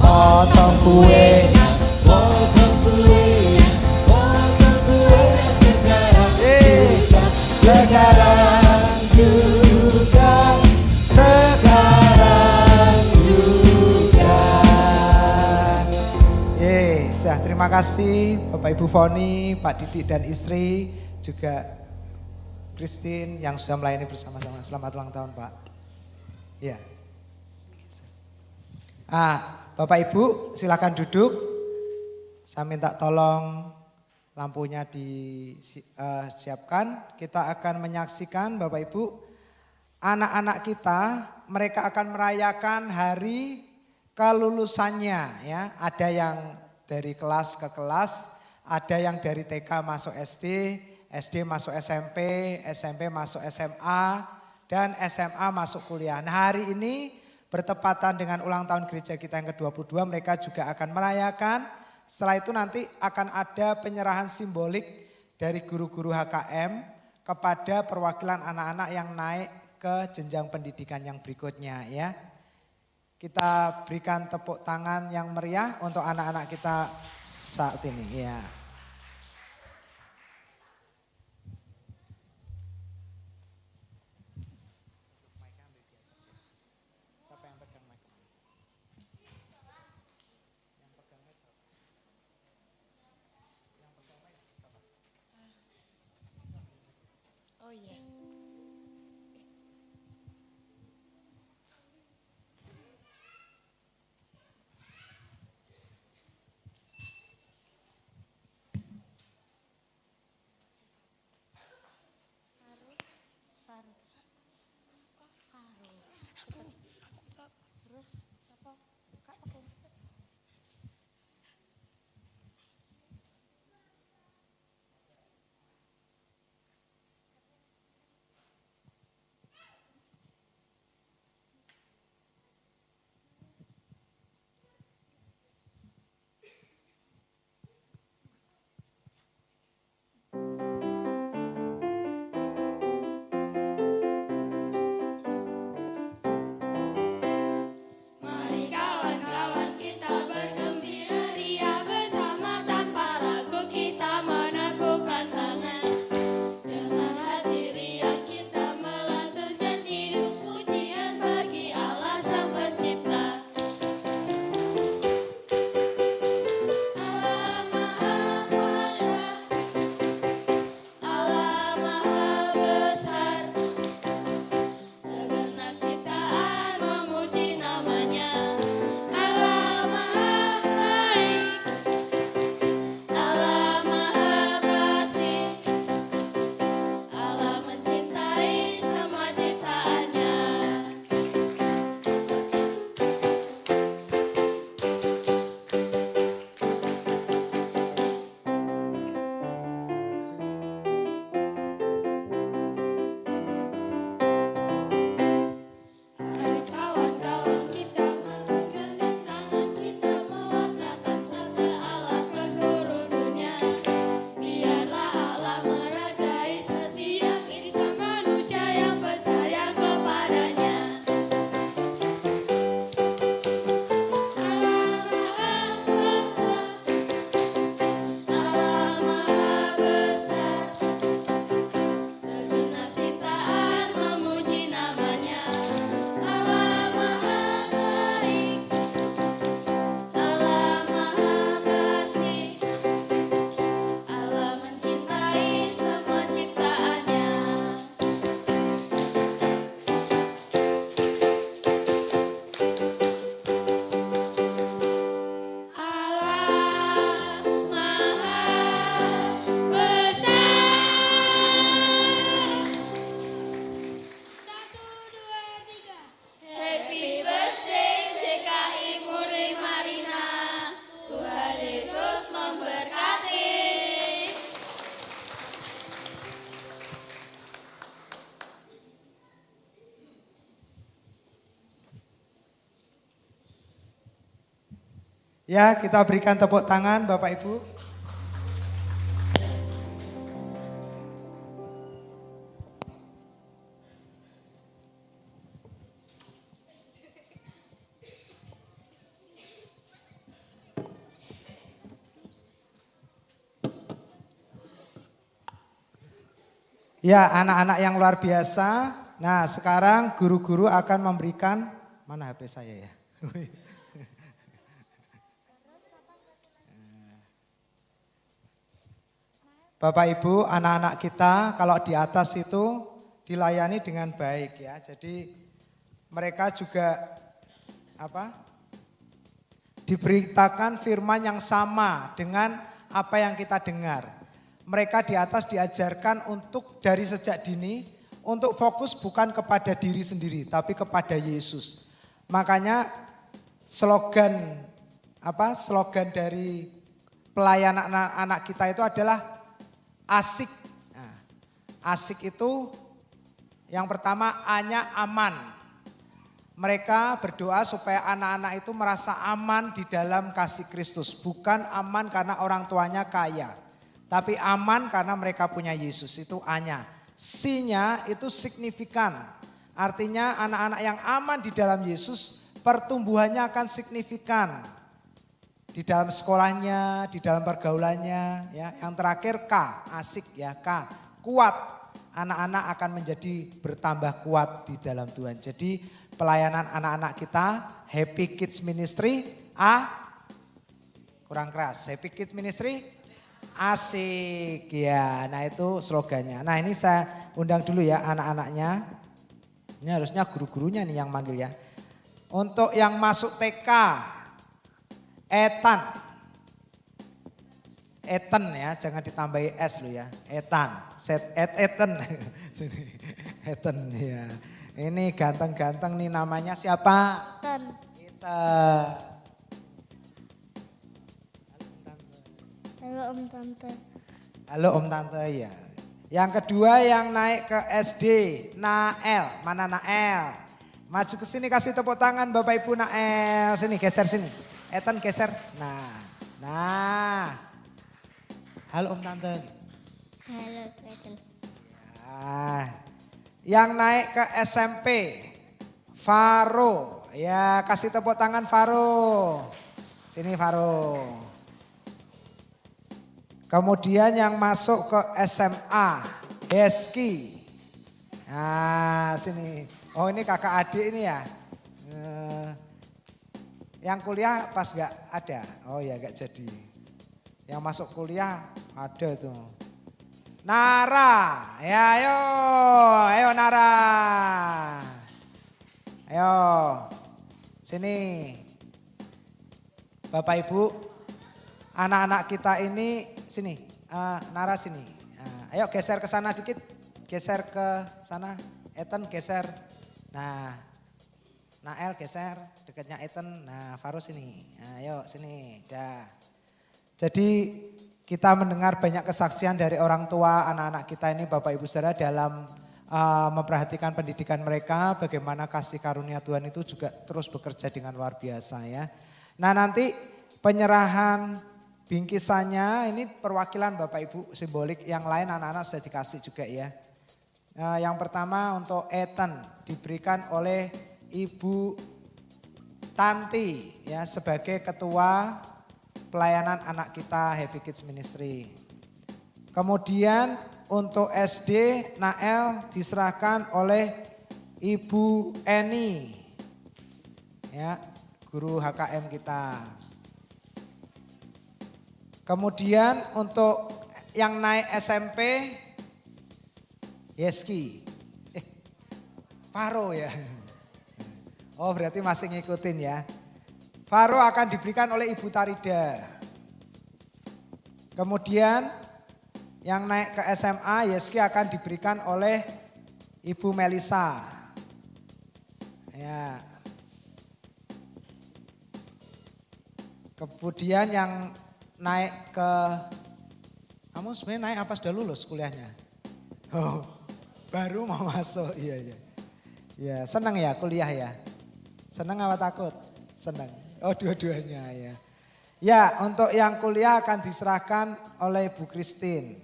Potong kuenya, potong kuenya, potong kuenya sekarang juga, sekarang juga, sekarang juga. Terima kasih Bapak Ibu Foni, Pak Didik dan istri, juga Christine yang sudah melayani bersama-sama. Selamat ulang tahun Pak. Ya. Bapak Ibu silakan duduk. Saya minta tolong lampunya disiapkan. Kita akan menyaksikan Bapak Ibu, anak-anak kita, mereka akan merayakan hari kelulusannya. Ya, ada yang dari kelas ke kelas, ada yang dari TK masuk SD, SD masuk SMP, SMP masuk SMA, dan SMA masuk kuliah. Nah, hari ini bertepatan dengan ulang tahun gereja kita yang ke-22, mereka juga akan merayakan Setelah itu nanti akan ada penyerahan simbolik dari guru-guru HKM kepada perwakilan anak-anak yang naik ke jenjang pendidikan yang berikutnya ya. Kita berikan tepuk tangan yang meriah untuk anak-anak kita saat ini ya. Oh iya. Faru. Kok Faru? Terus siapa? Kak pakai mesin. Mari kawan-kawan kita bergembira ria bersama tanpa ragu kita menepukkan tangan. Dengan hati ria kita melantunkan hidup pujian bagi Allah Sang Pencipta. Allah Maha Kuasa, Allah Maha Besar, segenap ciptaan memuji namanya. Allah Maha Baik, Allah Maha Kasih, Allah mencintai semua ciptaannya. Mari kawan-kawan kita bergandeng tangan, kita mewartakan sabda Allah ke seluruh dunia. Biarlah Allah merajai setiap insan manusia yang percaya kepadanya. Allah Maha Kuasa, Allah Maha Besar, segenap ciptaan memuji namanya. Allah Maha Baik, Allah Maha Kasih, Allah mencintai semua ciptaannya. Allah Maha Besar. 1, 2, 3. Happy birthday JKI Muri Marina. Tuhan Yesus memberkati. Ya, kita berikan tepuk tangan Bapak Ibu. Ya, anak-anak yang luar biasa. Nah, sekarang guru-guru akan memberikan, mana HP saya ya? Bapak Ibu, anak-anak kita kalau di atas itu dilayani dengan baik ya. Jadi mereka juga diberitakan firman yang sama dengan apa yang kita dengar. Mereka di atas diajarkan untuk dari sejak dini untuk fokus bukan kepada diri sendiri tapi kepada Yesus. Makanya slogan dari pelayanan anak kita itu adalah asik. Nah, asik itu yang pertama A-nya aman. Mereka berdoa supaya anak-anak itu merasa aman di dalam kasih Kristus. Bukan aman karena orang tuanya kaya. Tapi aman karena mereka punya Yesus. Itu A-nya. C-nya itu signifikan. Artinya anak-anak yang aman di dalam Yesus pertumbuhannya akan signifikan. Di dalam sekolahnya, di dalam pergaulannya. Ya. Yang terakhir K, asik ya, K, kuat. Anak-anak akan menjadi bertambah kuat di dalam Tuhan. Jadi pelayanan anak-anak kita, Happy Kids Ministry, A, kurang keras, Happy Kids Ministry, asik ya. Nah itu slogannya. Nah ini saya undang dulu ya anak-anaknya. Ini harusnya guru-gurunya nih yang manggil ya. Untuk yang masuk TK, Ethan. Ethan ya, jangan ditambahi S lo ya. Ethan, Ethan. Ethan ya. Ini ganteng-ganteng nih namanya siapa? Ten. Ethan. Halo Om Tante. Halo Om Tante ya. Yang kedua yang naik ke SD, Nael. Mana Nael? Maju ke sini kasih tepuk tangan Bapak Ibu Nael. Sini geser sini. Ethan geser. Nah. Halo Om Tante. Halo Eten. Ya. Yang naik ke SMP, Faro. Ya kasih tepuk tangan Faro. Sini Faro. Kemudian yang masuk ke SMA, Deski. Nah sini. Oh ini kakak adik ini ya. Yang kuliah pas gak ada? Oh ya gak jadi. Yang masuk kuliah ada tuh. Nara, ya ayo Nara. Ayo, sini. Bapak Ibu, anak-anak kita ini sini, Nara sini. Ayo geser ke sana dikit, geser ke sana. Ethan geser. Nah, Nael geser, dekatnya Ethan. Nah, Faro sini. Ayo sini. Dah. Jadi kita mendengar banyak kesaksian dari orang tua anak-anak kita ini Bapak Ibu Saudara dalam memperhatikan pendidikan mereka. Bagaimana kasih karunia Tuhan itu juga terus bekerja dengan luar biasa ya. Nah nanti penyerahan bingkisannya ini perwakilan Bapak Ibu simbolik. Yang lain anak-anak sudah dikasih juga ya. Yang pertama untuk Ethan diberikan oleh Ibu Tanti ya sebagai ketua pelayanan anak kita Happy Kids Ministry. Kemudian untuk SD Nael diserahkan oleh Ibu Eni. Ya, guru HKM kita. Kemudian untuk yang naik SMP Yeski. Faro ya. Oh berarti masih ngikutin ya. Faro akan diberikan oleh Ibu Tarida. Kemudian yang naik ke SMA, Yeski akan diberikan oleh Ibu Melisa. Ya. Kemudian yang naik ke, kamu sebenarnya naik apa sudah lulus kuliahnya? Oh, baru mau masuk, iya. Ya, senang ya kuliah ya? Senang apa takut? Senang. Oh dua-duanya ya. Ya untuk yang kuliah akan diserahkan oleh Bu Christine.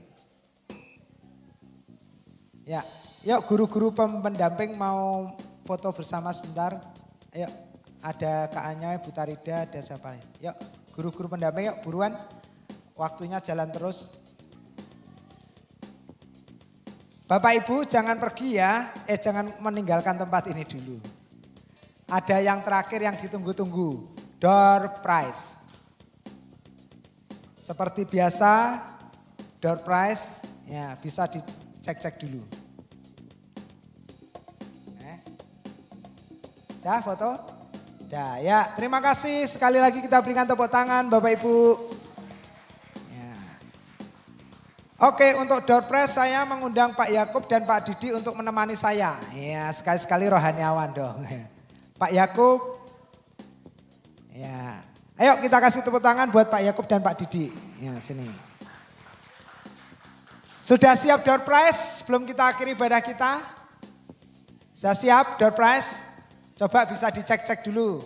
Ya, yuk guru-guru pendamping mau foto bersama sebentar. Ayo ada Kak Anya, Bu Tarida, ada siapa? Yuk guru-guru pendamping yuk buruan. Waktunya jalan terus. Bapak Ibu jangan pergi ya, jangan meninggalkan tempat ini dulu. Ada yang terakhir yang ditunggu-tunggu. Door prize. Seperti biasa, door prize ya bisa dicek-cek dulu. Dah foto? Dah ya, terima kasih sekali lagi kita berikan tepuk tangan Bapak Ibu. Ya. Oke, untuk door prize saya mengundang Pak Yakub dan Pak Didi untuk menemani saya. Ya, sekali-sekali rohaniawan dong. Pak Yakub. Ya, ayo kita kasih tepuk tangan buat Pak Yakub dan Pak Didi. Ya, sini. Sudah siap door prize sebelum kita akhiri ibadah kita? Sudah siap door prize? Coba bisa dicek-cek dulu.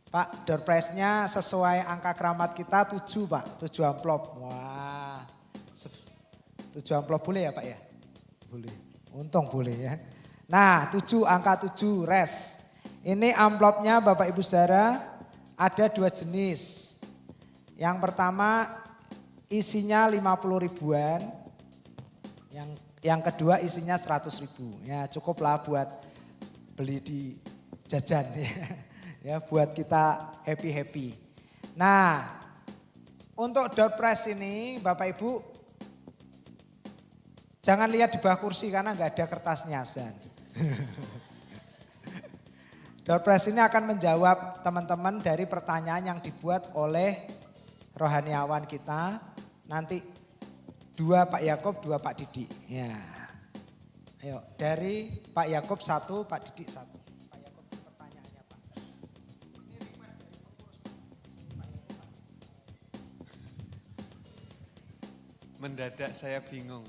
Pak, door prize-nya sesuai angka keramat kita 7 Pak, 7 amplop. Wah, 7 amplop boleh ya Pak ya? Boleh, untung boleh ya. Nah 7, angka 7, res. Ini amplopnya Bapak Ibu Saudara ada 2 jenis. Yang pertama isinya 50 ribuan, yang kedua isinya 100 ribu. Ya cukuplah buat beli di jajan ya. Ya buat kita happy-happy. Nah untuk door prize ini Bapak Ibu jangan lihat di bawah kursi karena nggak ada kertasnya San. Door prize ini akan menjawab teman-teman dari pertanyaan yang dibuat oleh rohaniawan kita. Nanti 2 Pak Yakob, 2 Pak Didik. Ya. Ayo dari Pak Yakob 1, Pak Didik 1. Pak Yakob pertanyaannya Pak. Ini request dari pengurus Pak Yakob. Mendadak saya bingung.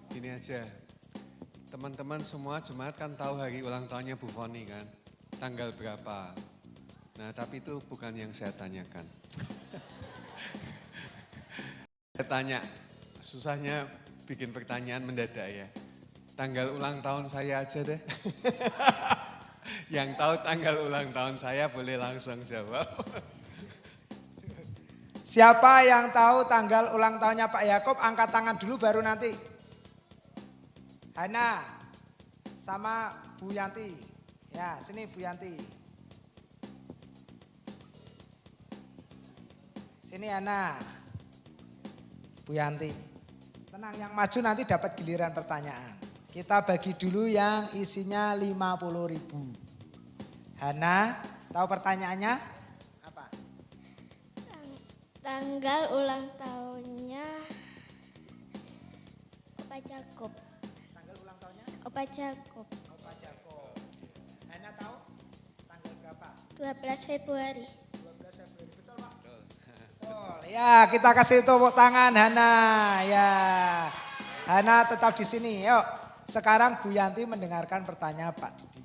Gini aja. Teman-teman semua jemaat kan tahu hari ulang tahunnya Bu Foni kan, tanggal berapa. Nah tapi itu bukan yang saya tanyakan. Saya tanya, susahnya bikin pertanyaan mendadak ya. Tanggal ulang tahun saya aja deh. Yang tahu tanggal ulang tahun saya boleh langsung jawab. Siapa yang tahu tanggal ulang tahunnya Pak Yakob angkat tangan dulu baru nanti. Hana sama Bu Yanti. Ya, sini Bu Yanti. Sini Hana. Bu Yanti. Tenang, yang maju nanti dapat giliran pertanyaan. Kita bagi dulu yang isinya 50 ribu. Hana, tahu pertanyaannya? Apa? Tanggal ulang tahunnya Opa Jakob. Tanggal ulang tahunnya? Opa Jakob. Opa Jakob. Hana tahu tanggal berapa? 12 Februari. 12 Februari, betul Pak? Betul. Ya, kita kasih tepuk tangan Hana. Ya, Hana tetap di sini. Yuk, sekarang Bu Yanti mendengarkan pertanyaan Pak Didi.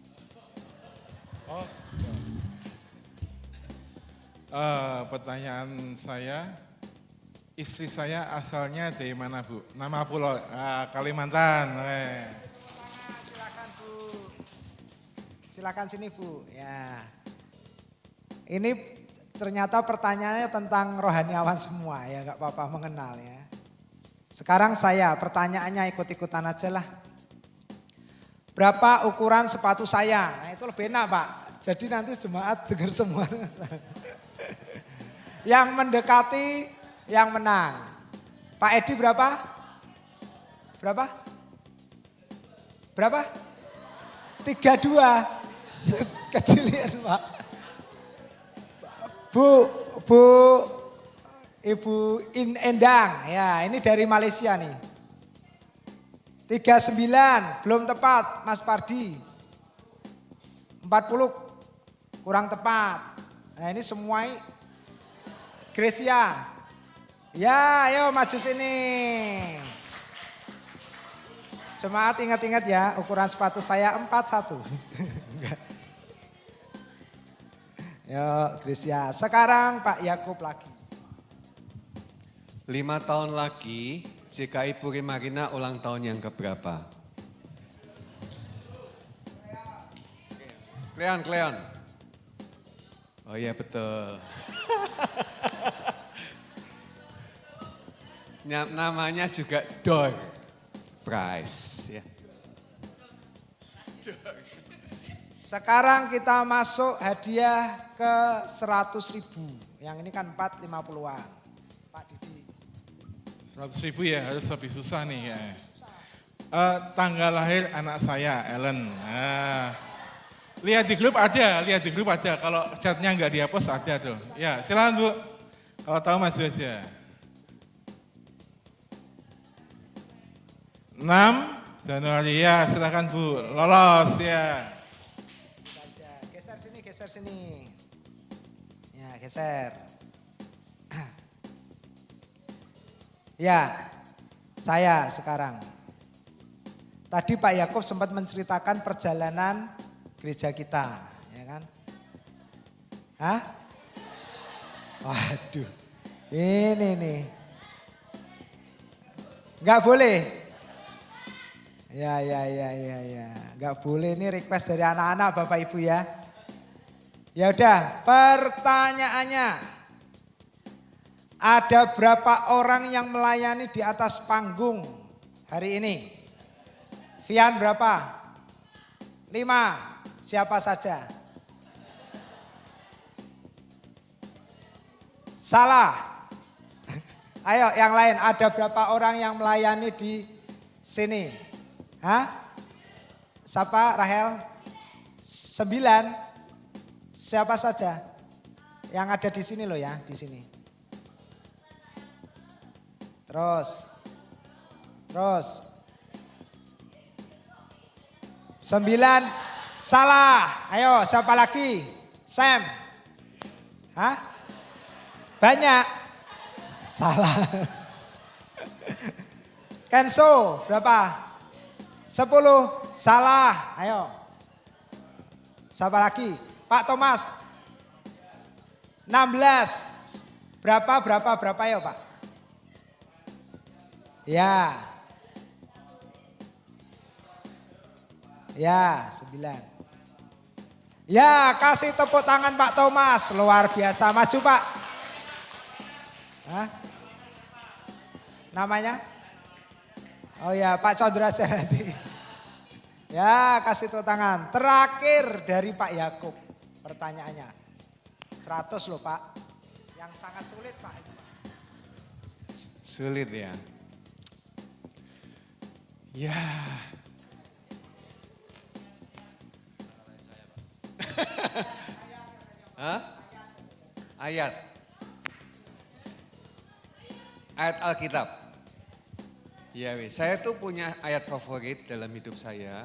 Oh. Pertanyaan saya, istri saya asalnya dari mana Bu? Nama pulau Kalimantan. Silakan Bu. Silakan sini Bu. Ya. Ini ternyata pertanyaannya tentang rohaniawan semua ya, nggak apa-apa mengenal ya. Sekarang saya pertanyaannya ikut-ikutan aja lah. Berapa ukuran sepatu saya? Nah itu lebih enak Pak. Jadi nanti jemaat dengar semua. Yang mendekati yang menang. Pak Edi berapa? Berapa? Berapa? 32. Kecilian Pak. Ibu Endang, ya ini dari Malaysia nih. 39, belum tepat Mas Pardi. 40, kurang tepat. Nah ini semua Gracia. Ya ayo maju sini. Jemaat ingat-ingat ya ukuran sepatu saya 41. Yuk Gracia, sekarang Pak Yakub lagi. 5 tahun lagi JKI Puri Marina ulang tahun yang keberapa? Kleon. Oh iya betul. Namanya juga door prize ya. Sekarang kita masuk hadiah ke 100 ribu. Yang ini kan 450-an. Pak Didi. 100.000 ya, harus lebih susah nih ya. Tanggal lahir anak saya, Ellen. Lihat di grup ada. Kalau chatnya nggak dihapus ada tuh. Ya silakan Bu, kalau tahu maju aja. 6 Januari ya, silakan Bu, lolos ya. Geser sini. Ya geser. Ya, saya sekarang. Tadi Pak Yakub sempat menceritakan perjalanan gereja kita, ya kan? Hah? Waduh, ini nih. Enggak boleh. Ya. Enggak boleh, ini request dari anak-anak Bapak Ibu ya. Ya udah, pertanyaannya. Ada berapa orang yang melayani di atas panggung hari ini? Vian berapa? 5. Siapa saja? Salah. Ayo yang lain, ada berapa orang yang melayani di sini? Hah? Siapa Rahel? 9. Siapa saja? Yang ada di sini loh ya, di sini. Terus. 9. Salah. Ayo siapa lagi? Sam. Hah? Banyak. Salah. Kenso berapa? 10. Salah. Ayo. Siapa lagi? Pak Thomas. 16. Berapa ya Pak? Ya. Ya, 9. Ya, kasih tepuk tangan Pak Thomas. Luar biasa. Maju Pak. Hah? Namanya? Oh ya, Pak Condra Cerati. Ya, kasih tepuk tangan. Terakhir dari Pak Yakub. Pertanyaannya. 100 loh Pak. Yang sangat sulit Pak. Sulit ya. Ya. Hah? Ayat Alkitab. Ya, saya tuh punya ayat favorit dalam hidup saya.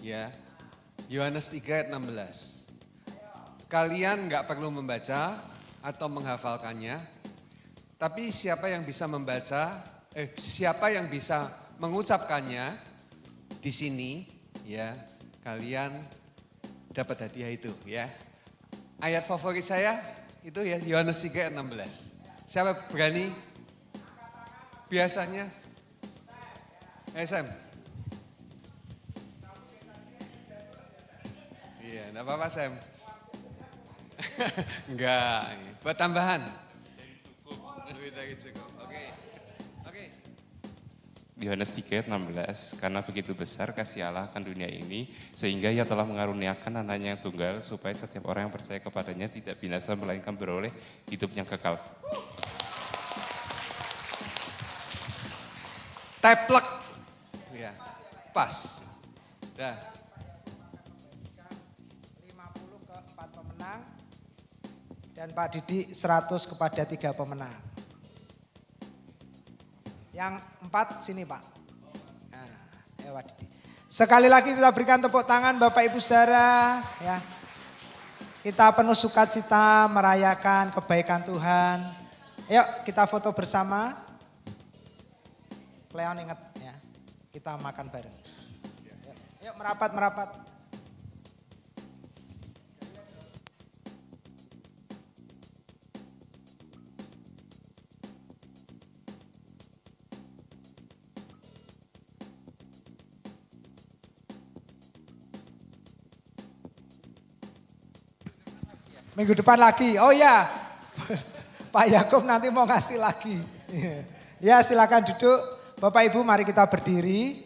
Ya, Yohanes 3 ayat 16. Kalian nggak perlu membaca atau menghafalkannya, tapi siapa yang bisa siapa yang bisa mengucapkannya di sini, ya, kalian dapat hadiah itu, ya. Ayat favorit saya itu ya Yohanes 3 ayat 16. Siapa berani? Biasanya SM. Iya, enggak apa-apa Sam. Enggak, buat tambahan. Lebih dari cukup. Oke. Yohanes 3 ayat 16, karena begitu besar kasih Allah akan dunia ini, sehingga ia telah mengaruniakan anaknya yang tunggal, supaya setiap orang yang percaya kepadanya tidak binasa, melainkan beroleh hidup yang kekal. Teplek. Ya, pas. Dah. 50 ke 4 pemenang. Dan Pak Didi 100 kepada 3 pemenang. Yang 4 sini Pak. Nah, ya Pak Didi. Sekali lagi kita berikan tepuk tangan Bapak Ibu Saudara. Ya. Kita penuh sukacita merayakan kebaikan Tuhan. Ayo kita foto bersama. Cleon ingat ya, kita makan bareng. Yuk merapat. Minggu depan lagi, oh ya Pak Yakub nanti mau ngasih lagi. Ya silakan duduk. Bapak Ibu mari kita berdiri.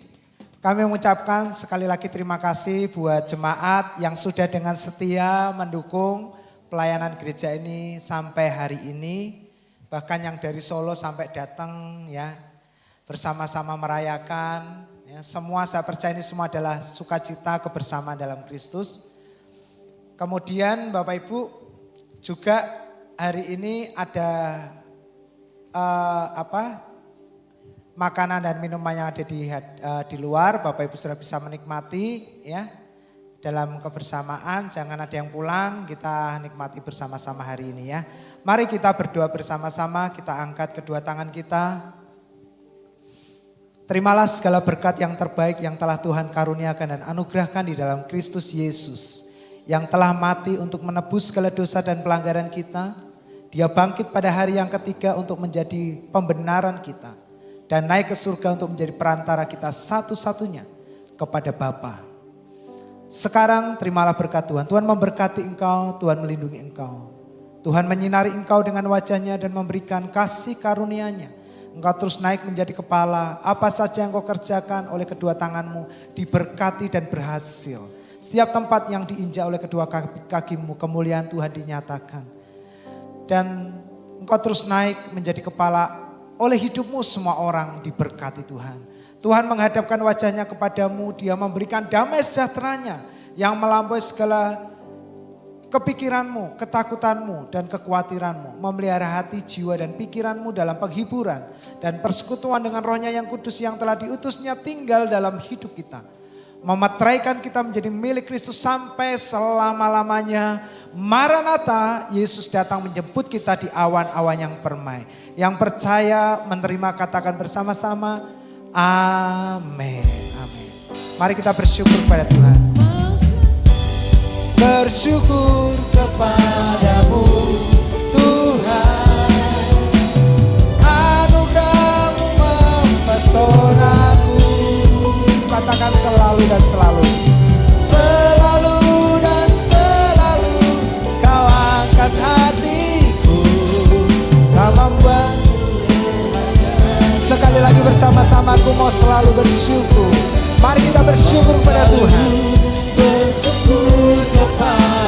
Kami mengucapkan sekali lagi terima kasih buat jemaat yang sudah dengan setia mendukung pelayanan gereja ini sampai hari ini. Bahkan yang dari Solo sampai datang ya bersama-sama merayakan. Ya, semua saya percaya ini semua adalah sukacita kebersamaan dalam Kristus. Kemudian Bapak Ibu juga hari ini ada makanan dan minuman yang ada di luar, Bapak Ibu sudah bisa menikmati ya dalam kebersamaan. Jangan ada yang pulang, kita nikmati bersama-sama hari ini ya. Mari kita berdoa bersama-sama, kita angkat kedua tangan kita. Terimalah segala berkat yang terbaik yang telah Tuhan karuniakan dan anugerahkan di dalam Kristus Yesus, yang telah mati untuk menebus segala dosa dan pelanggaran kita. Dia bangkit pada hari yang ketiga untuk menjadi pembenaran kita, dan naik ke surga untuk menjadi perantara kita satu-satunya kepada Bapa. Sekarang terimalah berkat Tuhan. Tuhan memberkati engkau, Tuhan melindungi engkau. Tuhan menyinari engkau dengan wajahnya dan memberikan kasih karunia-Nya. Engkau terus naik menjadi kepala. Apa saja yang kau kerjakan oleh kedua tanganmu diberkati dan berhasil. Setiap tempat yang diinjak oleh kedua kakimu, kemuliaan Tuhan dinyatakan. Dan engkau terus naik menjadi kepala. Oleh hidupmu semua orang diberkati Tuhan. Tuhan menghadapkan wajahnya kepadamu, Dia memberikan damai sejahteranya yang melampaui segala kepikiranmu, ketakutanmu, dan kekhawatiranmu. Memelihara hati, jiwa, dan pikiranmu dalam penghiburan dan persekutuan dengan Roh-Nya yang kudus yang telah diutusnya tinggal dalam hidup kita. Memeteraikan kita menjadi milik Kristus sampai selama-lamanya. Maranatha, Yesus datang menjemput kita di awan-awan yang permai. Yang percaya menerima katakan bersama-sama, amin, amin. Mari kita bersyukur kepada Tuhan. Bersyukur kepadamu Tuhan, anugerah-Mu mempesonaku. Katakan selalu dan selalu. Selalu dan selalu Kau angkat hatiku, Kau membuat. Sekali lagi bersama-sama aku mau selalu bersyukur. Mari kita bersyukur kepada Tuhan. Bersyukur kepada